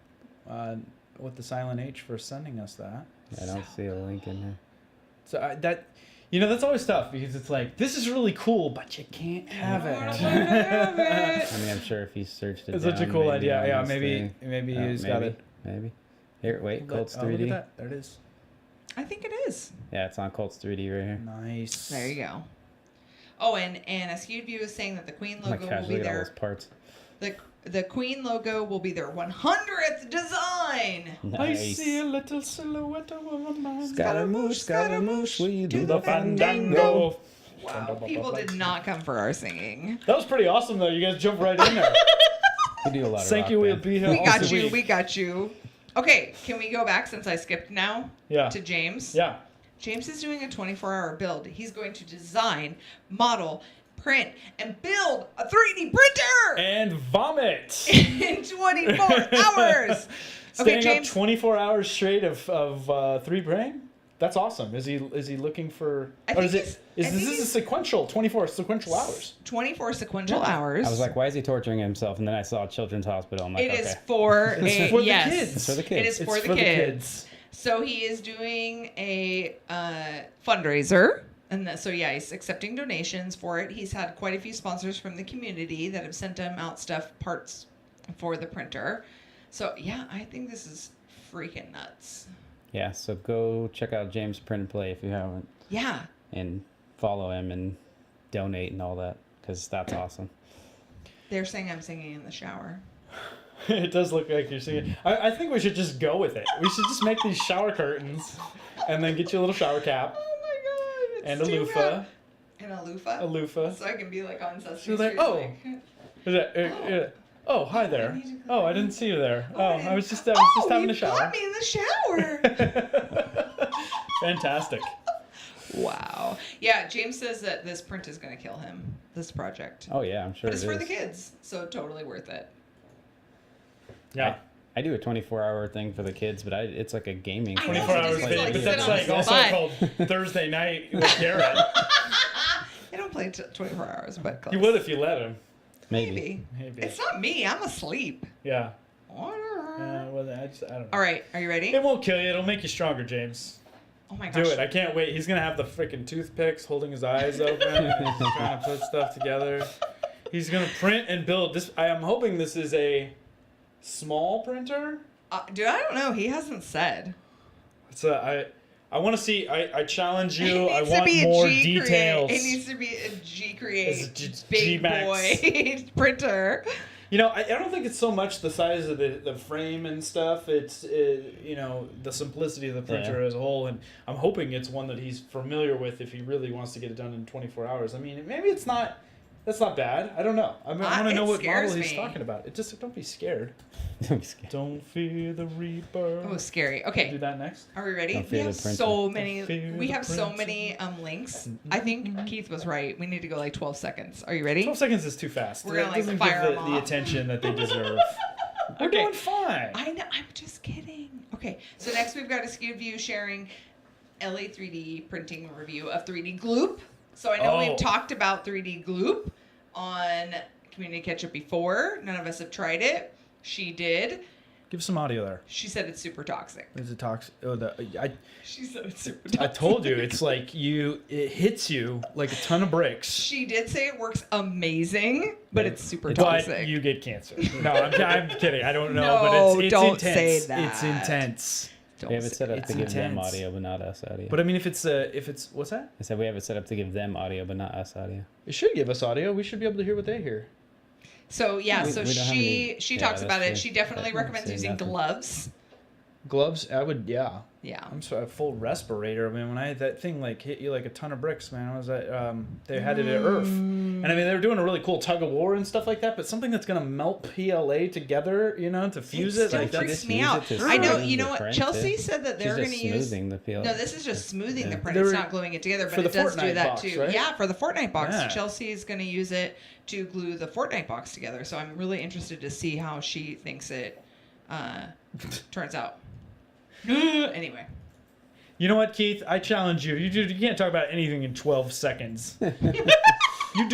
with the silent H for sending us that. I don't see a link in here. So that's always tough because it's like, this is really cool, but you can't have it. I mean, I'm sure if you searched it It's such a down, cool maybe idea. on Yeah, this maybe thing. he's got it. Maybe. Here, wait, Colts Look 3D. at that. There it is. I think it is. Yeah, it's on Colts 3D right here. Nice. There you go. Oh, and a skewed view is saying that the Queen Oh my logo gosh, will be look at all those their parts. the Queen logo will be their 100th design. Nice. I see a little silhouette of a man. Scaramouche, Scaramouche, we do the fandango. Wow, people did not come for our singing. That was pretty awesome, though. You guys jumped right in there. We do a lot of Thank rock you. We'll band. be here We all got the you. week. We got you. Okay, can we go back since I skipped now Yeah. to James? Yeah. James is doing a 24-hour build. He's going to design, model, print, and build a 3D printer And vomit. in 24 hours. Staying Okay, James. up 24 hours straight of 3D printing? That's awesome. Is he looking for? I Or think is it? he's- Is I this think is a he's- sequential 24 sequential hours? 24 sequential hours. I was like, why is he torturing himself? And then I saw Children's Hospital. I'm like, It okay. is for It's a for the yes. kids. It's for the It kids. is It's for the kids. So he is doing a fundraiser, and so he's accepting donations for it. He's had quite a few sponsors from the community that have sent him out parts for the printer. So yeah, I think this is freaking nuts. Yeah, so go check out James Print and Play if you haven't. Yeah. And follow him and donate and all that, because that's awesome. They're saying I'm singing in the shower. It does look like you're singing. I think we should just go with it. We should just make these shower curtains, and then get you a little shower cap Oh my god! and It's a too loofah. bad. And a loofah. A loofah. So I can be like on Sesame She's like, Street. oh. Is that, oh, hi there. I need to Oh, go I in. didn't see you there. Oh, Oh, I I was didn't- just having a you shower. got me in the shower. Fantastic. Wow. Yeah, James says that this print is going to kill him, this project. Oh, yeah, I'm sure But it's it for is. the kids, so totally worth it. Yeah. I do a 24-hour thing for the kids, but it's like a gaming I thing. know, 24 so hours just a day, like but sit that's on like the also butt. called Thursday night with Garrett. I don't play 24 hours, but close. You would if you let him. Maybe. Maybe. It's not me. I'm asleep. Yeah. Whatever. Well, I don't know. All right, are you ready? It won't kill you. It'll make you stronger, James. Oh my Do gosh. it. I can't wait. He's going to have the freaking toothpicks holding his eyes open and he's trying to put stuff together. He's going to print and build. This. I am hoping this is a small printer. Dude, I don't know. He hasn't said. It's a, I want to see. I challenge It you. I needs to want be a more G details. Create. It needs to be a G It's Create a big G-Max. boy printer. You know, I don't think it's so much the size of the frame and stuff. It's, the simplicity of the printer as a whole. And I'm hoping it's one that he's familiar with if he really wants to get it done in 24 hours. I mean, maybe it's not. That's not bad. I don't know. I want to know it what scares model he's me. talking about. It just don't be scared. Don't be scared. Don't fear the reaper. Oh, scary. Do Okay, that next. are we ready? Don't We fear have the printer. so many. Don't fear We the have so printer. many links. I think Keith was right. We need to go like 12 seconds. Are you ready? 12 seconds is too fast. We're gonna, It like, doesn't fire give 'em the off. attention that they deserve. We're Okay. doing fine. I know. I'm just kidding. Okay, so next we've got a skewed view sharing LA 3D printing review of 3D Gloop. So I know Oh. we've talked about 3D Gloop on Community Ketchup before. None of us have tried it. She did. Give some audio there. She said it's super toxic. There's a toxic. She said it's super toxic. I told you, it's like it hits you like a ton of bricks. She did say it works amazing, but it's super But toxic. you get cancer. No, I'm kidding. I don't know, No, but it's don't intense. say that. It's intense. Don't We have it say set up It's to give them intense. audio, but not us audio. But I mean, if it's what's that? I said we have it set up to give them audio, but not us audio. It should give us audio. We should be able to hear what they hear. So yeah, We- so we don't have she any- she yeah, talks that's about it. true. She definitely That recommends say using nothing. gloves. Gloves? I would, yeah. Yeah. I'm sorry, a full respirator. I mean, when I had that thing like hit you like a ton of bricks, man, I was at, they had it at IRF. And I mean, they were doing a really cool tug of war and stuff like that, but something that's going to melt PLA together, you know, to fuse it. Still Like freaks that. me out. I know, you know what? Chelsea said that they're going to use. Smoothing the PLA. No, this is just smoothing the print. They It's were- not gluing it together, for but the it does do Fortnite that box, too. right? Yeah, for the Fortnite box. Yeah. Chelsea is going to use it to glue the Fortnite box together. So I'm really interested to see how she thinks it turns out. Anyway. You know what, Keith? I challenge you. You can't talk about anything in 12 seconds. you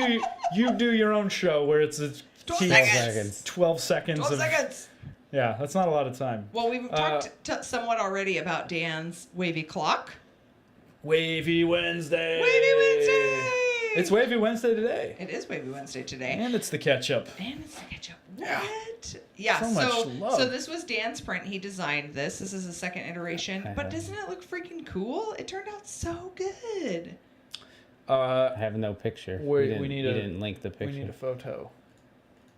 do your own show where it's 12 Keith- seconds. 12 seconds. 12 seconds. Yeah, that's not a lot of time. Well, we've talked somewhat already about Dan's wavy clock. Wavy Wednesday. Wavy Wednesday. It's Wavy Wednesday today. It is Wavy Wednesday today. And it's the ketchup. And it's the ketchup. Yeah. What? Yeah. So much love. So this was Dan's print. He designed this. This is the second iteration. But doesn't it look freaking cool? It turned out so good. I have no picture. We You need didn't link the picture. We need a photo.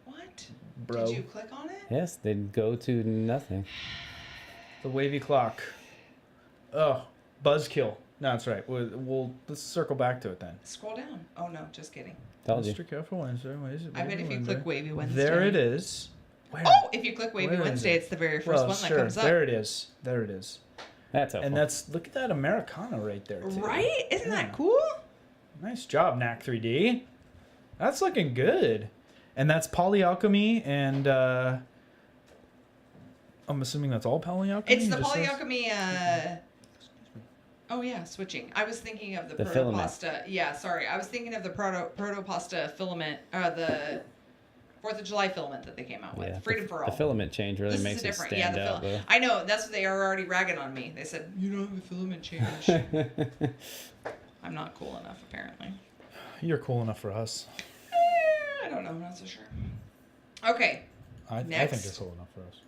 What? Bro. Did you click on it? Yes, they'd go to nothing. The wavy clock. Oh, buzzkill. No, that's right. Let's circle back to it then. Scroll down. Oh no, just kidding. Told you. Mr. Careful Wednesday. I bet if you click Wavy Wednesday. There it is. Where? Oh, if you click Wavy Where is Wednesday, it? it's the very first one that comes up. There it is. There it is. That's helpful. And that's, look at that Americana right there, too. Right? Isn't Yeah. that cool? Nice job, Knack 3D. That's looking good. And that's Polyalchemy, and I'm assuming that's all Polyalchemy? It's the It just says- Polyalchemy. Oh yeah, switching. I was thinking of the filament. protopasta. Yeah, sorry. I was thinking of the protopasta filament, the 4th of July filament that they came out with. Yeah, Freedom for all. The filament change really This makes is it different. stand Yeah, the out, though. I know. That's what they are already ragging on me. They said you don't have a filament change. I'm not cool enough, apparently. You're cool enough for us. I don't know. I'm not so sure. Okay. I think Next. you're cool enough for us.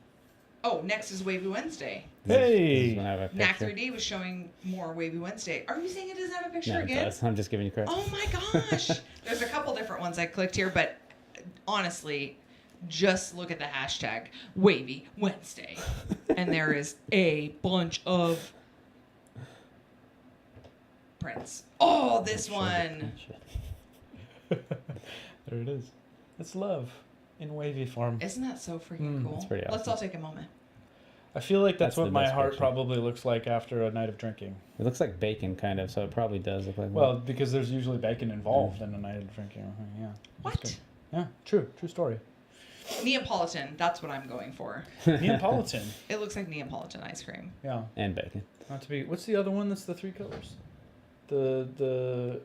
Oh, next is Wavy Wednesday. This Hey! is when I have a Knack picture. 3D was showing more Wavy Wednesday. Are you saying it doesn't have a picture No, it again? does. I'm just giving you credit. Oh my gosh. There's a couple different ones I clicked here, but honestly, just look at the hashtag Wavy Wednesday. And there is a bunch of prints. Oh, this one. There it is. It's love in wavy form. Isn't that so freaking cool? That's pretty Let's awesome. all take a moment. I feel like that's That's what the my best heart picture. probably looks like after a night of drinking. It looks like bacon, kind of, so it probably does look like Well, because there's usually bacon involved in a night of drinking. Yeah. that's What? good. Yeah, true story. Neapolitan. That's what I'm going for. Neapolitan. It looks like Neapolitan ice cream. Yeah. and bacon. Not to be. What's the other one? That's the three colors. The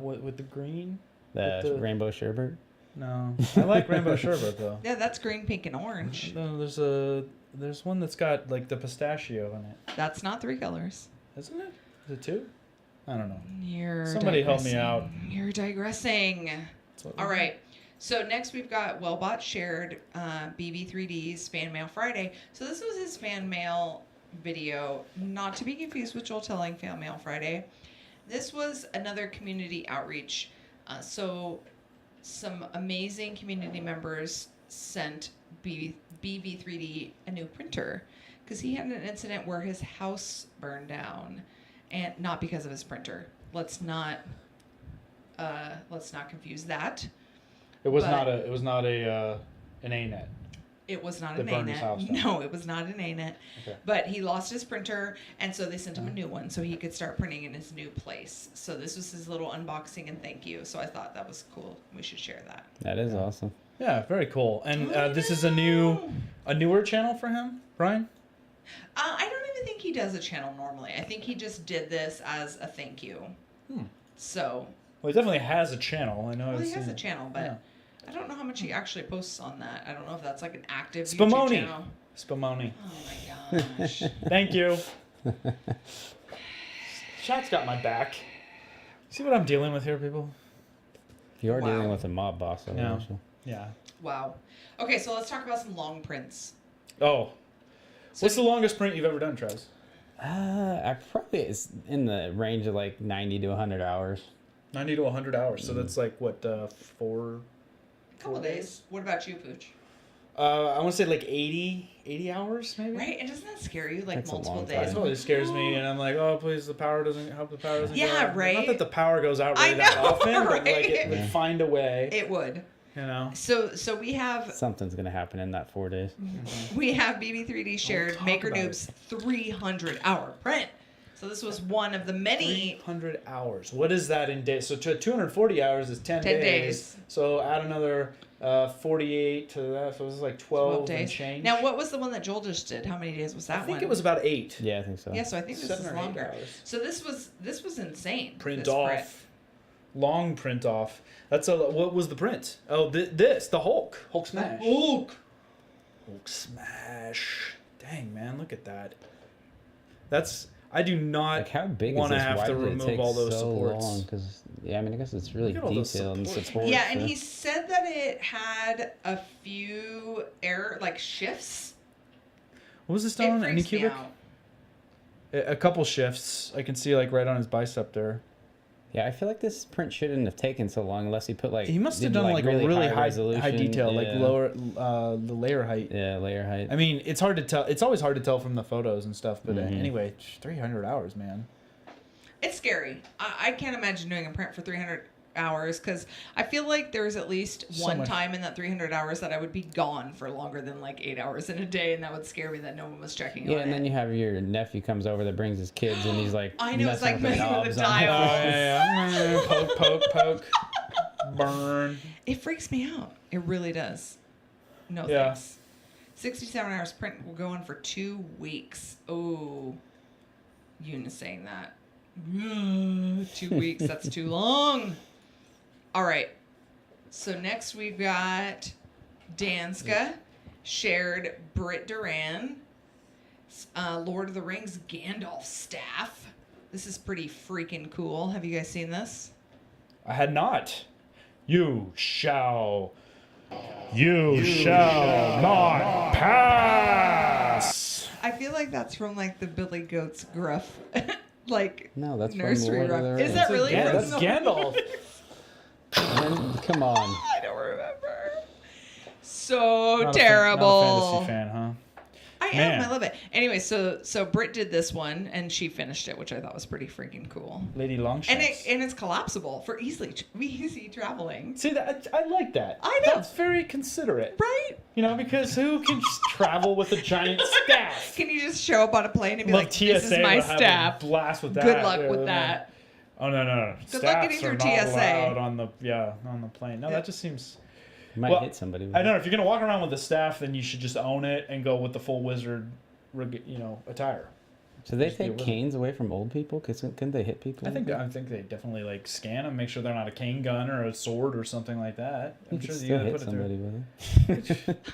with the green. The, With the- rainbow sherbet. No, I like rainbow sherbet though. Yeah, that's green, pink, and orange. No, there's one that's got like the pistachio in it. That's not 3 colors. Isn't it? Is it 2? I don't know. You're Somebody help me digressing. out. You're digressing. That's what All right. So next we've got Wellbot shared BB3D's Fan Mail Friday. So this was his fan mail video, not to be confused with Joel Telling Fan Mail Friday. This was another community outreach. So some amazing community members sent BB3D a new printer because he had an incident where his house burned down, and not because of his printer. Let's not confuse that. It was But- not a. It was not a an ANET. It was not That an burned his house ANET. down. No, it was not an ANET. Okay. But he lost his printer, and so they sent him a new one so he could start printing in his new place. So this was his little unboxing and thank you. So I thought that was cool. We should share that. That is awesome. Yeah, very cool. And I this is a know. newer channel for him, Brian. I don't even think he does a channel normally. I think he just did this as a thank you. So, Well, he definitely has a channel. I know. well, I've he has seen a it. channel, but Yeah. I don't know how much he actually posts on that. I don't know if that's like an active YouTube Spumoni. channel. Spumoni. Oh my gosh. Thank you. Shot's got my back. See what I'm dealing with here, people? You are Wow. dealing with a mob boss over Yeah. there, so. Yeah. Wow. Okay, so let's talk about some long prints. Oh. So What's the longest print you've ever done, Travis? I probably it's in the range of like 90 to 100 hours. 90 to 100 hours. So that's like, what, 4... couple days. What about you, Pooch? I want to say like 80 hours maybe. Right, and doesn't that scare you like That's a multiple long days? time. That's what it scares me, and I'm like, oh please, the power doesn't go Yeah, out. right. Not that the power goes out I really that know, often, but like right? it would find a way. It would. You know. So we have Something's gonna happen in that 4 days. BB3D shared talk Maker about Noob's 300-hour print. So this was one of the many. 300 hours. What is that in days? So 240 hours is 10 10 days. days. So add another 48 to that. So this is like 12 and change. Now, what was the one that Joel just did? How many days was that I think one? it was about 8. Yeah, I think so. Yeah, so I think this 7 is or 8 longer. hours. So this was insane. Print this off. print. Long print off. That's a. What was the print? Oh, the Hulk. Hulk smash. Hulk smash. Dang man, look at that. That's. I do not Like how big want is to this? have Why to did it remove take all those so supports. long? Because I mean, I guess it's really Look at all those detailed and supports. support. Yeah, and so- he said that it had a few shifts. What was this It done? Any freaks me cubic? out. A couple shifts. I can see like right on his bicep there. Yeah, I feel like this print shouldn't have taken so long unless he put like. He must have did, done like a really high resolution. detail, like Yeah. lower the layer height. Yeah, layer height. I mean, it's hard to tell. It's always hard to tell from the photos and stuff. But Mhm. anyway, 300 hours, man. It's scary. I can't imagine doing a print for 300 hours because I feel like there's at least So one much. time in that 300 hours that I would be gone for longer than like 8 hours in a day, and that would scare me that no one was checking Yeah, on and then it. you have your nephew comes over that brings his kids, and he's like, I know, it's like messing messing with knobs the on it. dial. Yeah. Poke, burn. It freaks me out. It really does. No Yeah. thanks. 67 hours print will go on for 2 weeks. Oh, Eunice saying that. 2 weeks, that's too long. All right. So next we've got Danska, shared Britt Duran, Lord of the Rings Gandalf staff. This is pretty freaking cool. Have you guys seen this? I had not. You shall not pass. I feel like that's from like the Billy Goat's gruff, like No, that's nursery from Lord of rhyme. the Is Rings. that really Yeah, from that's the- Gandalf. And come on. I don't remember. So Not terrible. not a fantasy fan, huh? I am. Man. I love it. Anyway, so Britt did this one and she finished it, which I thought was pretty freaking cool. Lady Longshanks. And it's collapsible for easy traveling. See that I like that. I know. That's very considerate. Right? You know, because who can just travel with a giant staff? Can you just show up on a plane and be Love like, "This is TSA my would have a staff. blast with that. Good luck Yeah, with no. that." Oh no. Good luck getting Staffs through are not TSA. allowed on the plane. No, Yeah. that just seems. You might Well, hit somebody. With I don't know it. if you're gonna walk around with a staff, then you should just own it and go with the full wizard, attire. So they Just deal take with it. canes away from old people? Couldn't they hit people? I think they definitely like scan them, make sure they're not a cane gun or a sword or something like that. you I'm could sure you still gotta hit put it somebody through. with it.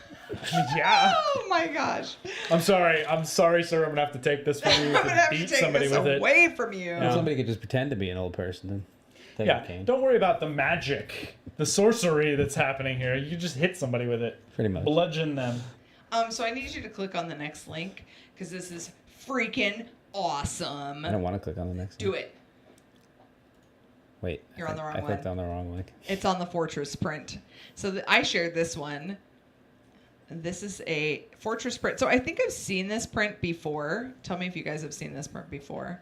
Yeah. Oh my gosh! I'm sorry, sir. I'm gonna have to take this from you. I'm gonna have to beat take somebody this with it. away from you. Yeah. Somebody could just pretend to be an old person then. Take a Yeah, cane. don't worry about the magic, the sorcery that's happening here. You just hit somebody with it, Pretty much. bludgeon them. So I need you to click on the next link because this is freaking awesome. I don't want to click on the next Do one. it. Wait. You're on the wrong I clicked one. on the wrong link. It's on the Fortress print. So I shared this one. This is a Fortress print. So I think I've seen this print before. Tell me if you guys have seen this print before.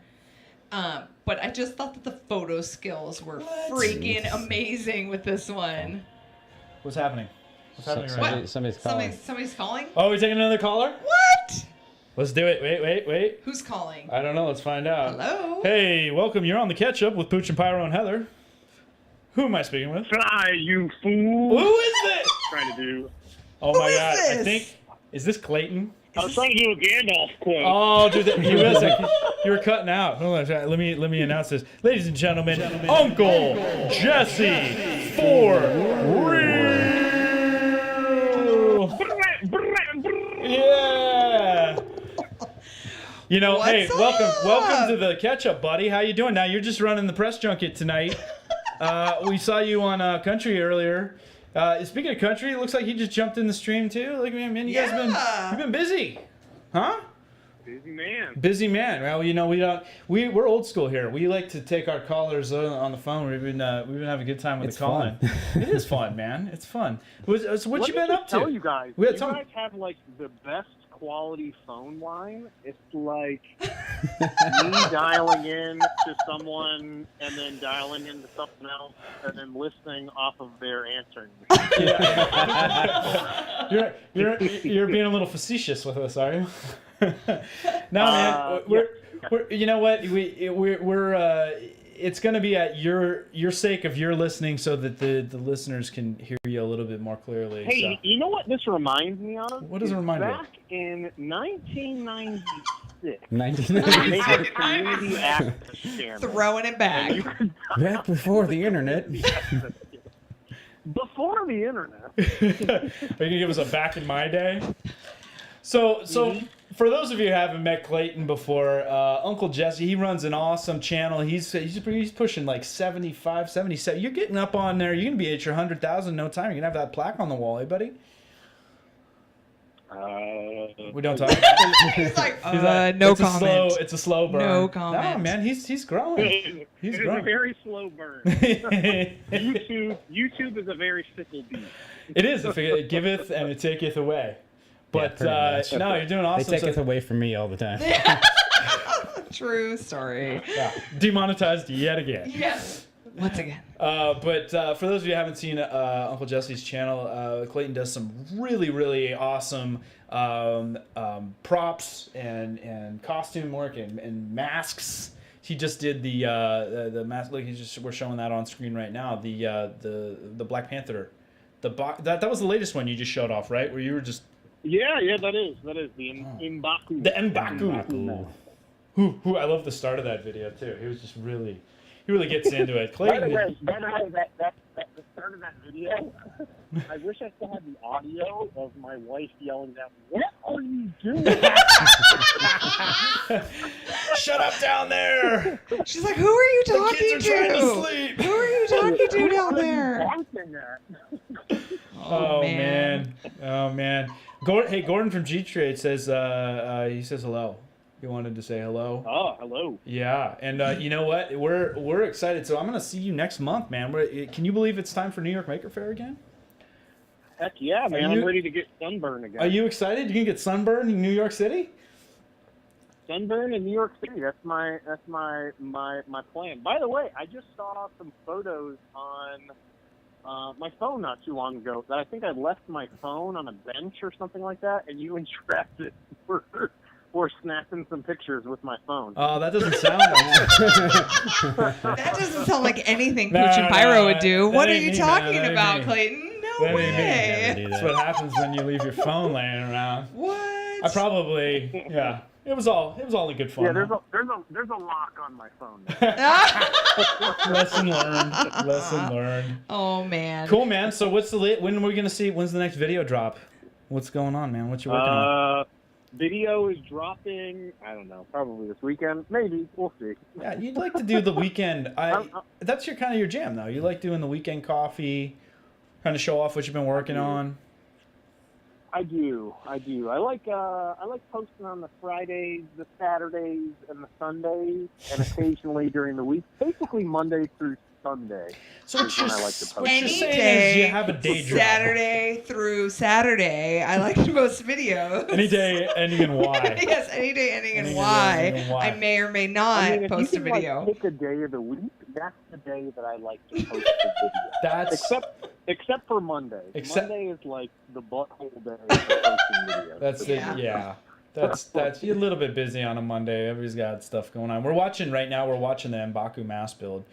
But I just thought that the photo skills were freaking amazing with this one. What's happening? What's happening right now? Somebody's calling. Somebody's calling? Oh, we taking another caller? What? Let's do it. Wait. Who's calling? I don't know. Let's find out. Hello? Hey, welcome. You're on the Ketchup with Pooch and Pyro and Heather. Who am I speaking with? Try, you fool. Who is this? Trying to do. Oh Who my is God! I this? think is this Clayton? I was trying to do a Gandalf quote. Oh, dude, you were cutting out. Hold on, let me announce this, ladies and gentlemen. Uncle Jesse for real. Yeah. You know, hey, What's up? welcome to the Ketchup, buddy. How you doing? Now you're just running the press junket tonight. We saw you on Country earlier. Speaking of Country, it looks like you just jumped in the stream too. Like, man, you guys Yeah. you've been busy, huh? Busy man. Busy man. Well, we're old school here. We like to take our callers on the phone. We've been having a good time with It's the call-in. fun. It is fun, man. It's fun. What you been up to? Tell you guys. We had You some- guys have like the best quality phone line. It's like me dialing in to someone and then dialing into something else and then listening off of their answering machine. You're being a little facetious with us, are you? No, man. We're you know what? We're it's going to be at your sake of your listening so that the listeners can hear you a little bit more clearly. Hey, so. you know what this reminds me of? What does it remind you of? Back in 1996, 1996. they had a community access channel. Throwing it And back. you could Back before the internet. before the internet. Are you gonna give us a back in my day? So for those of you who haven't met Clayton before, Uncle Jesse, he runs an awesome channel. He's pushing like 75, 77. You're getting up on there. You're gonna be at your 100,000 in no time. You're gonna have that plaque on the wall, eh, buddy? We don't talk. He's like, He's like, no it's comment. It's a slow burn. No comment. No, man, he's growing. He's It is a growing. very slow burn. YouTube is a very fickle beast. It is. If it giveth and it taketh away. But pretty much. no, you're doing They awesome. take So- it away from me all the time. True story. yeah, demonetized yet again. Yes. Once again. But for those of you who haven't seen Uncle Jesse's channel, Clayton does some really, really awesome props and costume work and masks. He just did the mask. Look, we're showing that on screen right now. The Black Panther. That was the latest one you just showed off, right? Where you were just Yeah, that is the M'Baku. the M'Baku. Who I love the start of that video too. He was just really. He really gets into it. By the Clayton. way, that the start of that video, I wish I still had the audio of my wife yelling at me, "What are you doing?" Shut up down there! She's like, who are you The talking kids are trying to to? sleep. Who are you talking to down there? Barking at? Oh man. Oh man. Gordon from G Trade says he says hello. He wanted to say hello. Oh, hello. Yeah, and you know what? We're excited. So I'm gonna see you next month, man. Can you believe it's time for New York Maker Faire again? Heck yeah, man! I'm ready to get sunburned again. Are you excited? You can get sunburned in New York City? Sunburn in New York City. That's my plan. By the way, I just saw some photos on my phone not too long ago that I think I left my phone on a bench or something like that, and you and Travis were snapping some pictures with my phone. Oh, that doesn't sound like That doesn't sound like anything No, Pooch and no, Pyro would do. that What are ain't you me, talking man, that about, ain't me. Clayton? No That ain't me. way. Never do That's that. what happens when you leave your phone laying around. What? I probably It was all in good fun. Yeah, huh? there's a lock on my phone. Lesson learned. Oh man. Cool, man. So when's the next video drop? What's going on, man? What you working on? Video is dropping, I don't know, probably this weekend. Maybe. We'll see. Yeah, you'd like to do the weekend. That's your kind of your jam, though. You like doing the weekend coffee, kind of show off what you've been working on. I do. I like posting on the Fridays, the Saturdays, and the Sundays, and occasionally during the week. Basically Monday through Sunday. So what you're, when I like to post. what you're Any saying day, is you have a day job. Saturday through Saturday, I like to post videos. Any day ending in Y. Yes, any day ending in Any day Y. ending in Y. I may or may not I mean, if post a you can, video. pick a day of the week, that's the day that I like to post a video. That's Except for Monday. Except- Monday is like the butthole day for posting videos. That's you're a little bit busy on a Monday. Everybody's got stuff going on. We're watching the M'Baku mask build,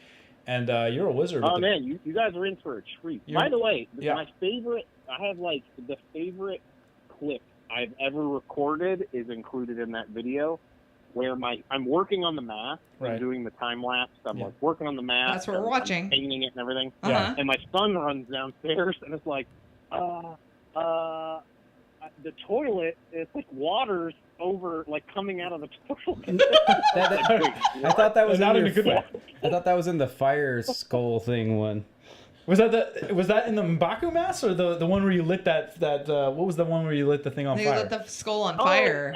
and you're a wizard. Oh with the- man, you guys are in for a treat. You're- By the way, yeah. my favorite, I have like the favorite clip I've ever recorded is included in that video, where I'm working on the mask, Right. I'm doing the time lapse, I'm Yeah. like working on the mask. That's what we're I'm watching. painting it and everything. Uh-huh. And my son runs downstairs and it's like, the toilet, it's like water's over, like coming out of the toilet. I thought that was Not in in a good way. I thought that was in the fire skull thing one. Was that in the M'Baku mask or the one where you lit that what was the one where you lit the thing on They fire? lit the skull on fire.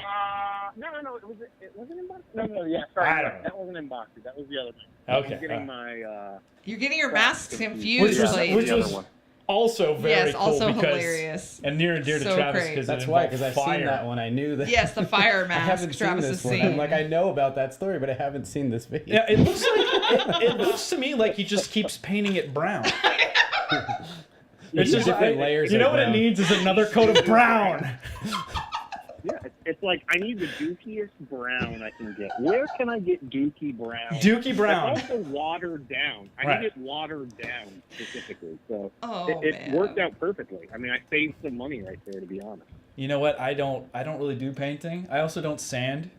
No. It wasn't in boxes. No. Yeah, sorry. I don't know. That wasn't in boxes. That was the other thing. Okay. I'm getting my. You're getting your masks Which confused. was, like, which the other was one. also very yes, cool also because hilarious. and near and dear to So Travis great. because That's why, because I've seen that one. I knew that. Yes, the fire I mask. haven't Travis seen has this one. seen. I'm like, I know about that story, but I haven't seen this video. Yeah, it looks like it looks to me like he just keeps painting it brown. It's just different layers. You of know what it brown. needs is another coat of brown. Yeah, it's like I need the dookiest brown I can get. Where can I get dookie brown? Dookie brown. It's also watered down. I Right. need it watered down specifically. So Oh, it man. worked out perfectly. I mean, I saved some money right there, to be honest. You know what? I don't really do painting. I also don't sand.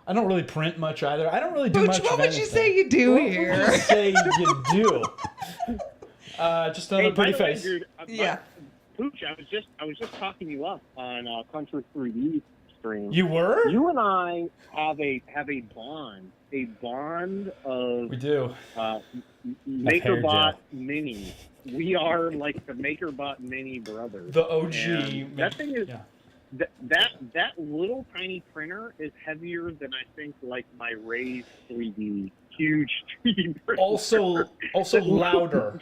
I don't really print much either. I don't really do Pooch, much. what of would you anything. say you do What would here? you say you do? Just another Hey, by pretty the way, face. dude, Yeah. Pooch, I was just talking you up on Country 3D stream. You were? You and I have a bond of We do. MakerBot Mini. We are like the MakerBot Mini brothers. The OG. And that thing is Yeah. that little tiny printer is heavier than I think like my Raise 3D huge 3D printer. Also louder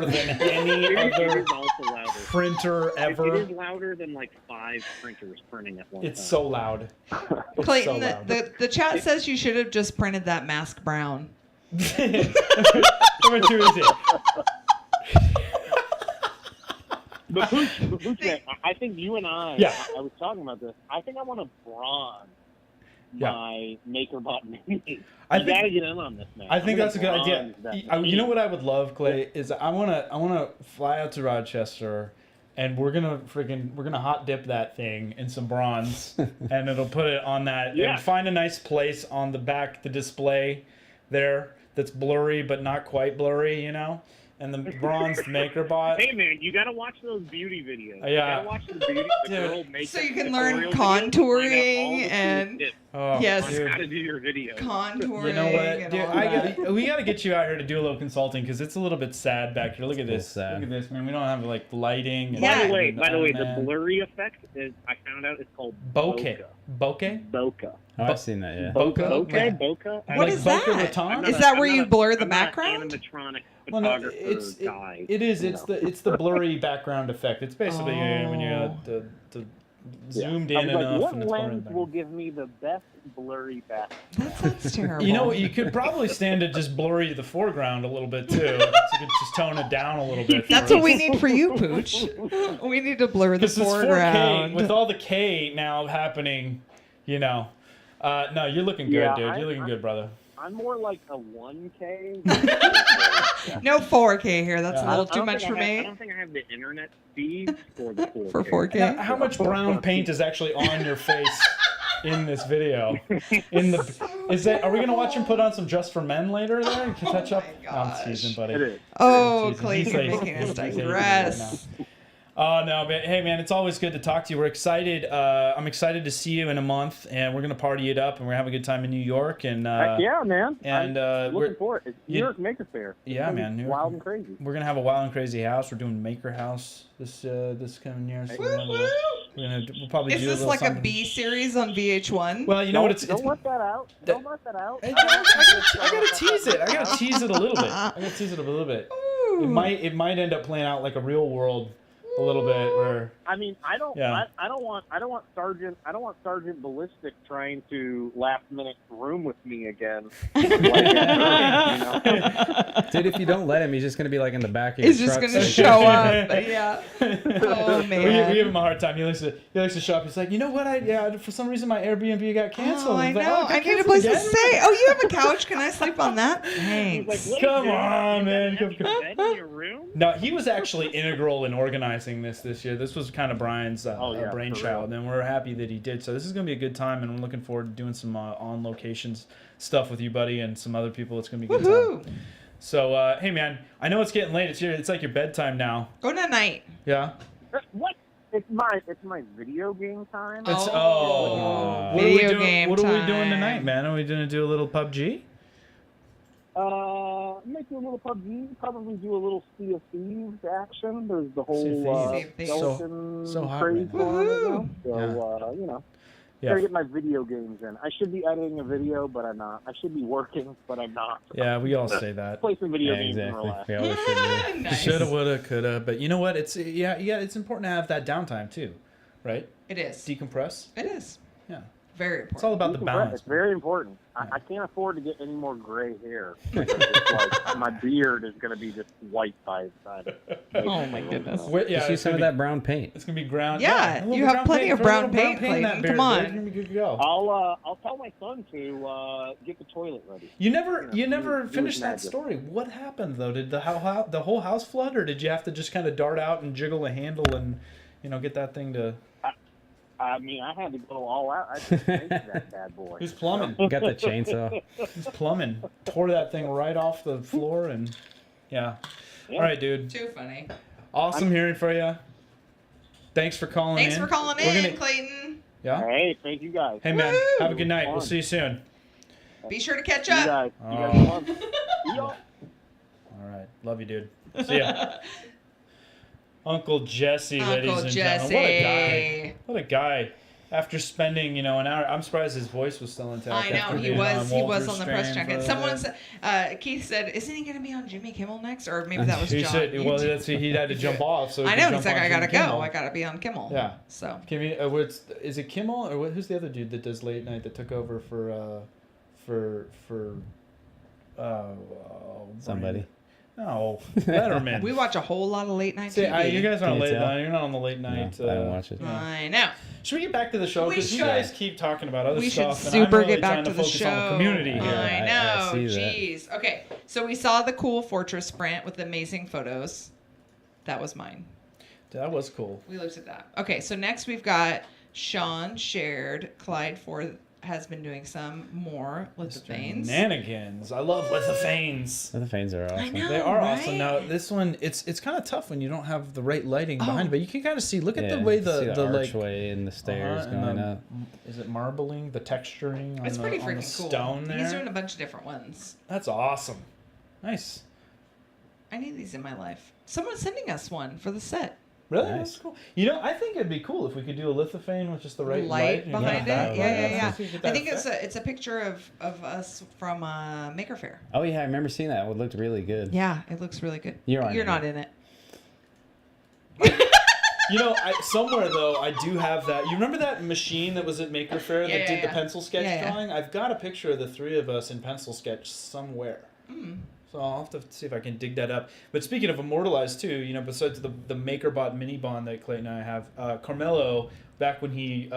than any It other is also louder. printer ever. It is louder than like 5 printers printing at one It's time. so loud. It's Clayton, so loud. the chat says you should have just printed that mask brown. Number 2 is it. But Pooch, I think you and I, Yeah. I was talking about this. I think I want to bronze Yeah. my MakerBot Mini. I You think- gotta get in on this, man. I think I'm gonna that's a good idea. bronze that You know mini. what I would love, Clay, is I wanna fly out to Rochester, and we're gonna hot dip that thing in some bronze, and it'll put it on that Yeah. and find a nice place on the back, the display there that's blurry but not quite blurry, you know, and the bronze MakerBot. Hey man, you gotta watch those beauty videos. Yeah. You gotta watch the Dude. girl makeup So you can learn tutorial videos to find out all contouring the and- tips Oh, Yes. on dude. how to do your videos. Contouring. You know what, and dude? all that. We gotta get you out here to do a little consulting because it's a little bit sad back here. Look at this. sad. Look at this, man. We don't have like lighting. And Yeah. By the way, the man. blurry effect is I found out it's called bokeh. Bokeh? Bokeh. Oh, I've seen that. Yeah. Bokeh? Bokeh. Yeah. Bokeh. What Like is Boca that? Raton? I'm not Is a- that I'm where not you a- blur the I'm not an background? animatronic Well, no, photographer guy. it is. you It's know. the blurry background effect. It's basically when you're Oh. the Yeah. zoomed I in was like, enough what and it's blurry. lens will give me the best blurry back? That sounds terrible. You know, you could probably stand to just blurry the foreground a little bit too. So you could just tone it down a little bit. That's what we need for you, Pooch. We need to blur the Because it's 4K foreground. with all the K now happening. You know, no, you're looking good, Yeah, dude. You're looking good, brother. I'm more like a 1K. No 4K here. That's Yeah. a little too I much for I me. don't think I have the internet speed for the 4K. For 4K. Now, how much brown paint is actually on your face in this video? Are we gonna watch him put on some Just for Men later there and catch up? my No, I'm gosh. teasing, buddy. It is. Oh, He's Clayton, you're like- making us he's like- digress. Oh no, but hey man, it's always good to talk to you. We're excited. I'm excited to see you in a month, and we're gonna party it up, and we're having a good time in New York. And Heck yeah, man. and, I'm we're- looking for it. It's New York Maker Fair. Yeah, It's man, New York- wild and crazy. we're gonna have a wild and crazy house. We're doing Maker House this coming year. So we'll probably Is do a this little like a something. B series on VH1? Well, you know what? It's Don't let that out. Don't let that out. I gotta tease it. I gotta tease it a little bit. I gotta tease it a little bit. Ooh. It might end up playing out like a real world a little bit where I mean, I don't want Sergeant Ballistic trying to last minute room with me again. Like, you know? Dude, if you don't let him, he's just gonna be like in the back of your He's just truck. gonna show up. Yeah. Oh man. we give him a hard time. He likes to show up. He's like, you know what? For some reason my Airbnb got canceled. Oh, I He's like, know. it got I need a canceled place to again? stay. Oh, you have a couch. Can I sleep on that? He's Thanks. like, wait, Come dude, on, you man. got an extra bed in your room? No, he was actually integral in organizing this year. This was kind of Brian's yeah, brainchild, for and we're happy that he did. So this is going to be a good time, and I'm looking forward to doing some on locations stuff with you, buddy, and some other people. It's going to be a good Woohoo. time. So, hey, man, I know it's getting late. It's like your bedtime now. Go night. Yeah. What? It's my video game time. It's Oh. What are we Video doing? game What are we doing time. tonight, man? Are we going to do a little PUBG? Might do a little PUBG. Probably do a little Sea of Thieves action. There's the Sea of whole Thieves. skeleton So hot craze right now. going on right now. Woohoo. So you know. Gotta get my video games in. I should be editing a video, but I'm not. I should be working, but I'm not. Yeah, we all say that. Play some video games and exactly. relax. We always should do. Nice. Shoulda, woulda, coulda. But you know what? It's it's important to have that downtime too, right? It is. Decompress. It is. Yeah. Very important. It's all about the balance. It's very important. I can't afford to get any more gray hair. It's like my beard is going to be just white by the side. Oh my goodness. Wait, Just use some of that brown paint. It's gonna be ground. Yeah, a little you brown have plenty paint, of throw a brown little paint, in that Clayton. beard, Come on. dude. It's gonna be good to go. I'll tell my son to get the toilet ready. You never do finished his that magic. story. What happened though? Did the whole house flood, or did you have to just kind of dart out and jiggle a handle and get that thing to? I mean, I had to go all out. I just painted that bad boy. Who's plumbing? Got the chainsaw. Who's plumbing? Tore that thing right off the floor and yeah. All right, dude. Too funny. Awesome hearing from you. Thanks for calling in. Thanks for calling We're in, gonna- Clayton. Yeah. Hey, thank you guys. Hey man, Woo! have a good night. We'll Fun. see you soon. Be sure to catch You up. guys, Oh. have fun. See y'all. All right, love you, dude. See ya. Uncle Jesse, ladies Uncle and Jesse. gentlemen. What a guy. What a guy. After spending, an hour, I'm surprised his voice was still intact. I know after he being was. He was Walter on the press Strand junket. for- Someone said, Keith said, "Isn't he going to be on Jimmy Kimmel next?" Or maybe that was He John. said, well, he had to jump off. So he I could know. jump He's like, on "I gotta Jimmy go. Kimmel. I gotta be on Kimmel." Yeah. So Is it Kimmel or who's the other dude that does late night that took over for Somebody. No, Letterman. we watch a whole lot of late night See, TV. you guys aren't Can you late tell? night. You're not on the late night. No, I don't watch it. yeah. I know. Should we get back to the show? We Because you should. guys keep talking about other We should stuff. and I'm super really get back trying to the focus show. on the community here. I I know. see that. Jeez. Okay. So we saw the cool fortress sprint with amazing photos. That was mine. That was cool. We looked at that. Okay. So next we've got Sean shared. Clyde Ford has been doing some more lithofanes. Shenanigans. I love lithofanes. The fanes are awesome. I know. They are right? awesome. Now this one, it's kind of tough when you don't have the right lighting behind, Oh. but you can kind of see. Look at Yeah, the way see the like archway and the stairs and going the- up. Is it marbling? The texturing on It's pretty on the freaking cool. stone there. He's doing a bunch of different ones. That's awesome. Nice. I need these in my life. Someone's sending us one for the set. Really? Nice. That's cool. I think it'd be cool if we could do a lithophane with just the right Light and behind get that it. light. Yeah. So you get I that think effect. it's a picture of us from Maker Faire. Oh yeah, I remember seeing that. It looked really good. Yeah, it looks really good. You're not in it. Somewhere though, I do have that. You remember that machine that was at Maker Faire that did the pencil sketch Yeah, yeah. drawing? I've got a picture of the three of us in pencil sketch somewhere. So I'll have to see if I can dig that up. But speaking of immortalized too, besides the MakerBot mini bond that Clayton and I have, Carmelo, back when he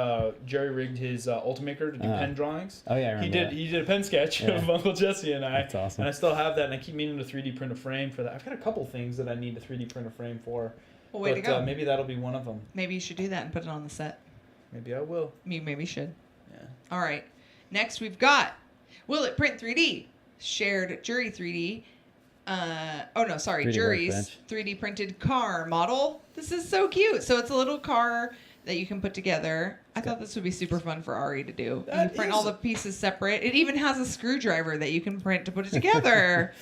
jerry rigged his Ultimaker to do pen drawings. Oh yeah, I remember He did a pen sketch Yeah. of Uncle Jesse and I. That's awesome. And I still have that, and I keep meaning to 3D print a frame for that. I've got a couple things that I need to 3D print a frame for. Well, way to go. Maybe that'll be one of them. Maybe you should do that and put it on the set. Maybe I will. You maybe should. Yeah. All right. Next we've got Will It Print 3D? Shared Jury 3D. 3D Jury's workbench. 3D printed car model. This is so cute. So it's a little car that you can put together. I thought this would be super fun for Ari to do. You That print is- all the pieces separate. It even has a screwdriver that you can print to put it together.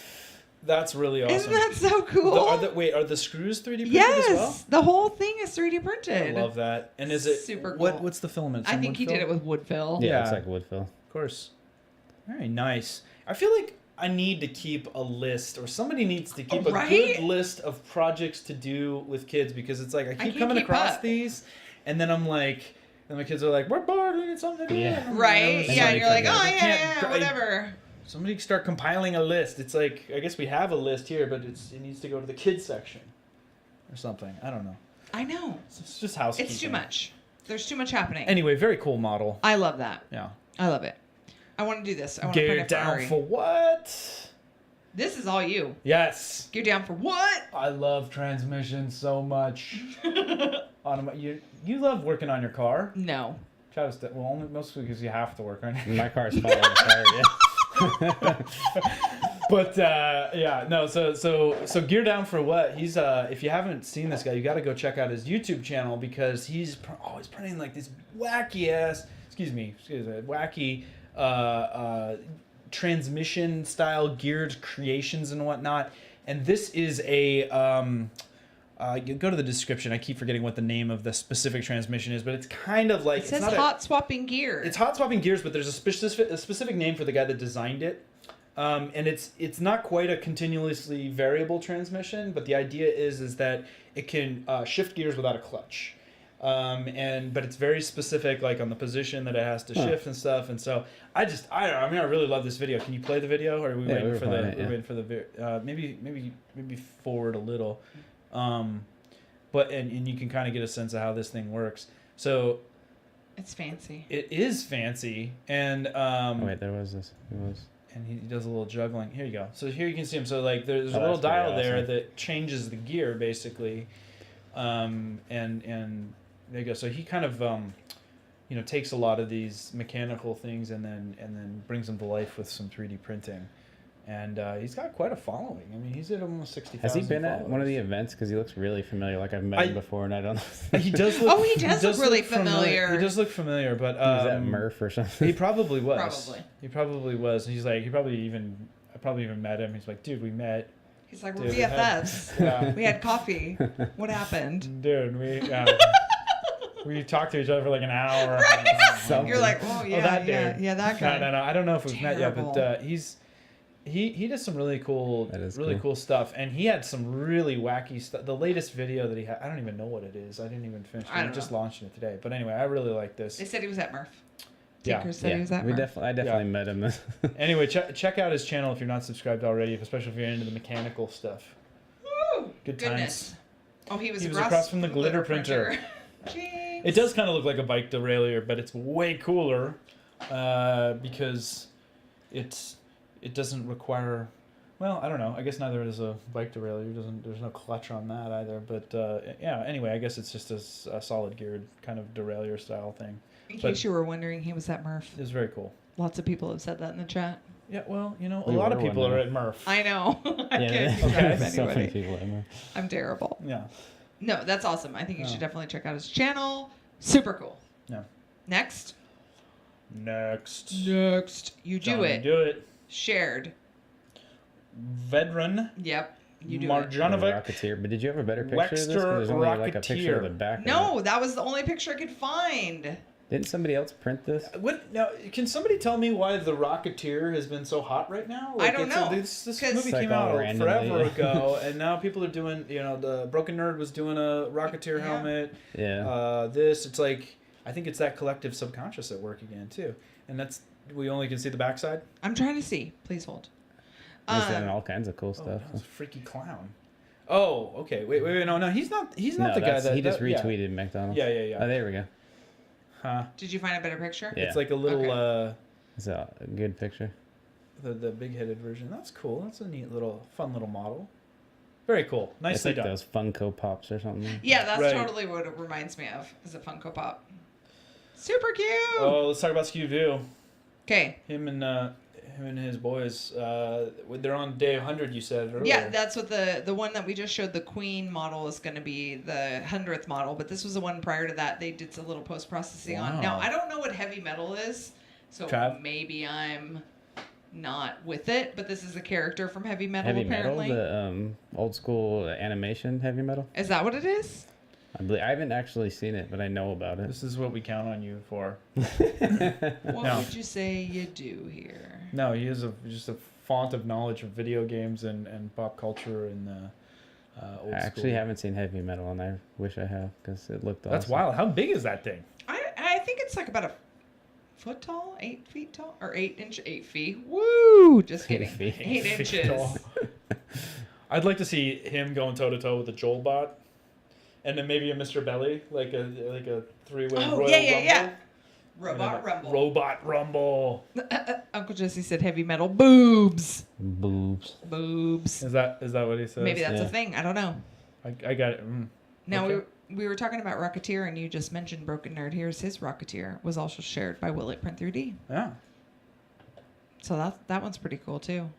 That's really awesome. Isn't that so cool? Are the screws 3D printed yes, as well? the whole thing is 3D I printed. love that. And is it Super What cool. what's the filament? I Some think wood he fill? did it with wood fill. Yeah, Yeah. it's like wood fill. Of course. Very nice. I feel like I need to keep a list, or somebody needs to keep a Right? good list of projects to do with kids, because it's like I keep can't coming keep across up. these, and then I'm like, and my kids are like, "We're bored. We need something to do." Yeah. And I'm Right? like, Yeah, and you're like, forget. oh, I yeah, can't- yeah, whatever. Somebody start compiling a list. It's like, I guess we have a list here, but it needs to go to the kids section or something. I don't know. I know. It's just housekeeping. It's too much. There's too much happening. Anyway, very cool model. I love that. Yeah. I love it. I want to do this. I want to print Gear it for down Ari. for what? This is all you. Yes. Gear down for what? I love transmission so much. You love working on your car. No. Travis, well, only mostly because you have to work on it. My car's falling apart. Yeah. But yeah, no. So Gear Down for what? He's if you haven't seen this guy, you got to go check out his YouTube channel, because he's always printing like this wacky ass. Excuse me, wacky transmission style geared creations and whatnot. And this is a You go to the description. I keep forgetting what the name of the specific transmission is, but it's kind of like It says it's not hot swapping gear. It's hot swapping gears, but there's a specific name for the guy that designed it. And it's not quite a continuously variable transmission, but the idea is that it can shift gears without a clutch. But it's very specific, like on the position that it has to shift and stuff. And so I really love this video. Can you play the video, or are we waiting for the? We're waiting for the maybe forward a little. But you can kind of get a sense of how this thing works. So it's fancy. It is fancy, and wait, there was this. It was. And he does a little juggling. Here you go. So here you can see him. So like there's a little that's pretty dial there awesome. that changes the gear basically, and there you go. So he kind of takes a lot of these mechanical things and then brings them to life with some 3D printing. And he's got quite a following. I mean, he's at almost 60,000. Has he been at one of the events? Because he looks really familiar. Like I've met him before, and I don't know. He does look. He does look really familiar. He does look familiar, but was that Murph or something? he probably was. Probably. He probably was. He's like, I probably even met him. He's like, dude, we met. He's like, we're Dude, we had- BFFs. Yeah. We had coffee. What happened? Dude, we talked to each other for like an hour. Something. You're like, oh yeah, that yeah, dude. yeah, that guy. No. I don't know if we've met yet, Terrible. but he does some really cool, cool stuff, and he had some really wacky stuff. The latest video that he had, I don't even know what it is. I didn't even finish. I We don't just know. launched it today, but anyway, I really like this. They said he was at Murph. Yeah. Tinker said he was at Murph. I definitely met him. Anyway, check out his channel if you're not subscribed already, especially if you're into the mechanical stuff. Woo! Good Goodness. times. Oh, he was He was across, across from the glitter printer. Jinx. It does kind of look like a bike derailleur, but it's way cooler because it doesn't require. Well, I don't know. I guess neither is a bike derailleur. There's no clutch on that either. But yeah. Anyway, I guess it's just a solid geared kind of derailleur style thing. In case you were wondering, he was at Murph. It's very cool. Lots of people have said that in the chat. Yeah. Well, a We lot were of people are wondering. at Murph. I know. I Yeah, can't keep track of there's so many anybody. people at Murph. I'm terrible. Yeah. No, that's awesome. I think you Oh. should definitely check out his channel. Super cool. Yeah. Next. Next. You do Johnny, it. Do it. Shared. Vedran. Yep. You do it. Marjanovic. Rocketeer. But did you have a better picture of this? 'Cause Wexter there's only like a picture of the Rocketeer. back. of No, it. that was the only picture I could find. Didn't somebody else print this? What now? Can somebody tell me why the Rocketeer has been so hot right now? I don't know. This 'Cause- movie It's like came all out randomly. forever ago, and now people are doing. The Broken Nerd was doing a Rocketeer Yeah. helmet. Yeah. It's like I think it's that collective subconscious at work again too, and that's we only can see the backside. I'm trying to see. Please hold. He's done all kinds of cool Oh, stuff. that was a freaky clown. Oh, okay. Wait. No. He's not. He's not No, the guy that's- that he just yeah. retweeted McDonald's. Yeah. Oh, there we go. Huh? Did you find a better picture? Yeah. It's like a little. Okay. It's a good picture. The big-headed version. That's cool. That's a neat fun little model. Very cool. It's Nicely like done. those Funko Pops or something. Yeah, that's Right. totally what it reminds me of. Is a Funko Pop. Super cute. Oh, let's talk about Skew View. Okay. Him and his boys. They're on day 100. You said earlier. Yeah, that's what the one that we just showed. The Queen model is going to be the 100th model, but this was the one prior to that. They did a little post processing on. Now Wow. I don't know what heavy metal is, so Trav? maybe I'm not with it. But this is a character from heavy metal. Heavy apparently, metal, the old school animation heavy metal. is that what it is? I haven't actually seen it, but I know about it. This is what we count on you for. What No. would you say you do here? No, he is just a font of knowledge of video games and pop culture and old I actually school. haven't seen heavy metal, and I wish I have because it looked That's awesome. wild. How big is that thing? I think it's like about a foot tall, 8 feet tall, or 8 feet. Woo! Just kidding. 8 feet. 8 feet inches. tall. I'd like to see him going toe to toe with a Joel bot, and then maybe a Mr. Belly, like a 3-way Oh, Royal yeah. Rumble. Robot And then a Rumble. Robot Rumble. Uncle Jesse said heavy metal boobs. Boobs. Boobs. Is that what he says? Maybe that's a Yeah. thing. I don't know. I got it. Now Okay. we were talking about Rocketeer, and you just mentioned Broken Nerd. Here's his Rocketeer. Was also shared by Will It Print 3D. Yeah. So that one's pretty cool too.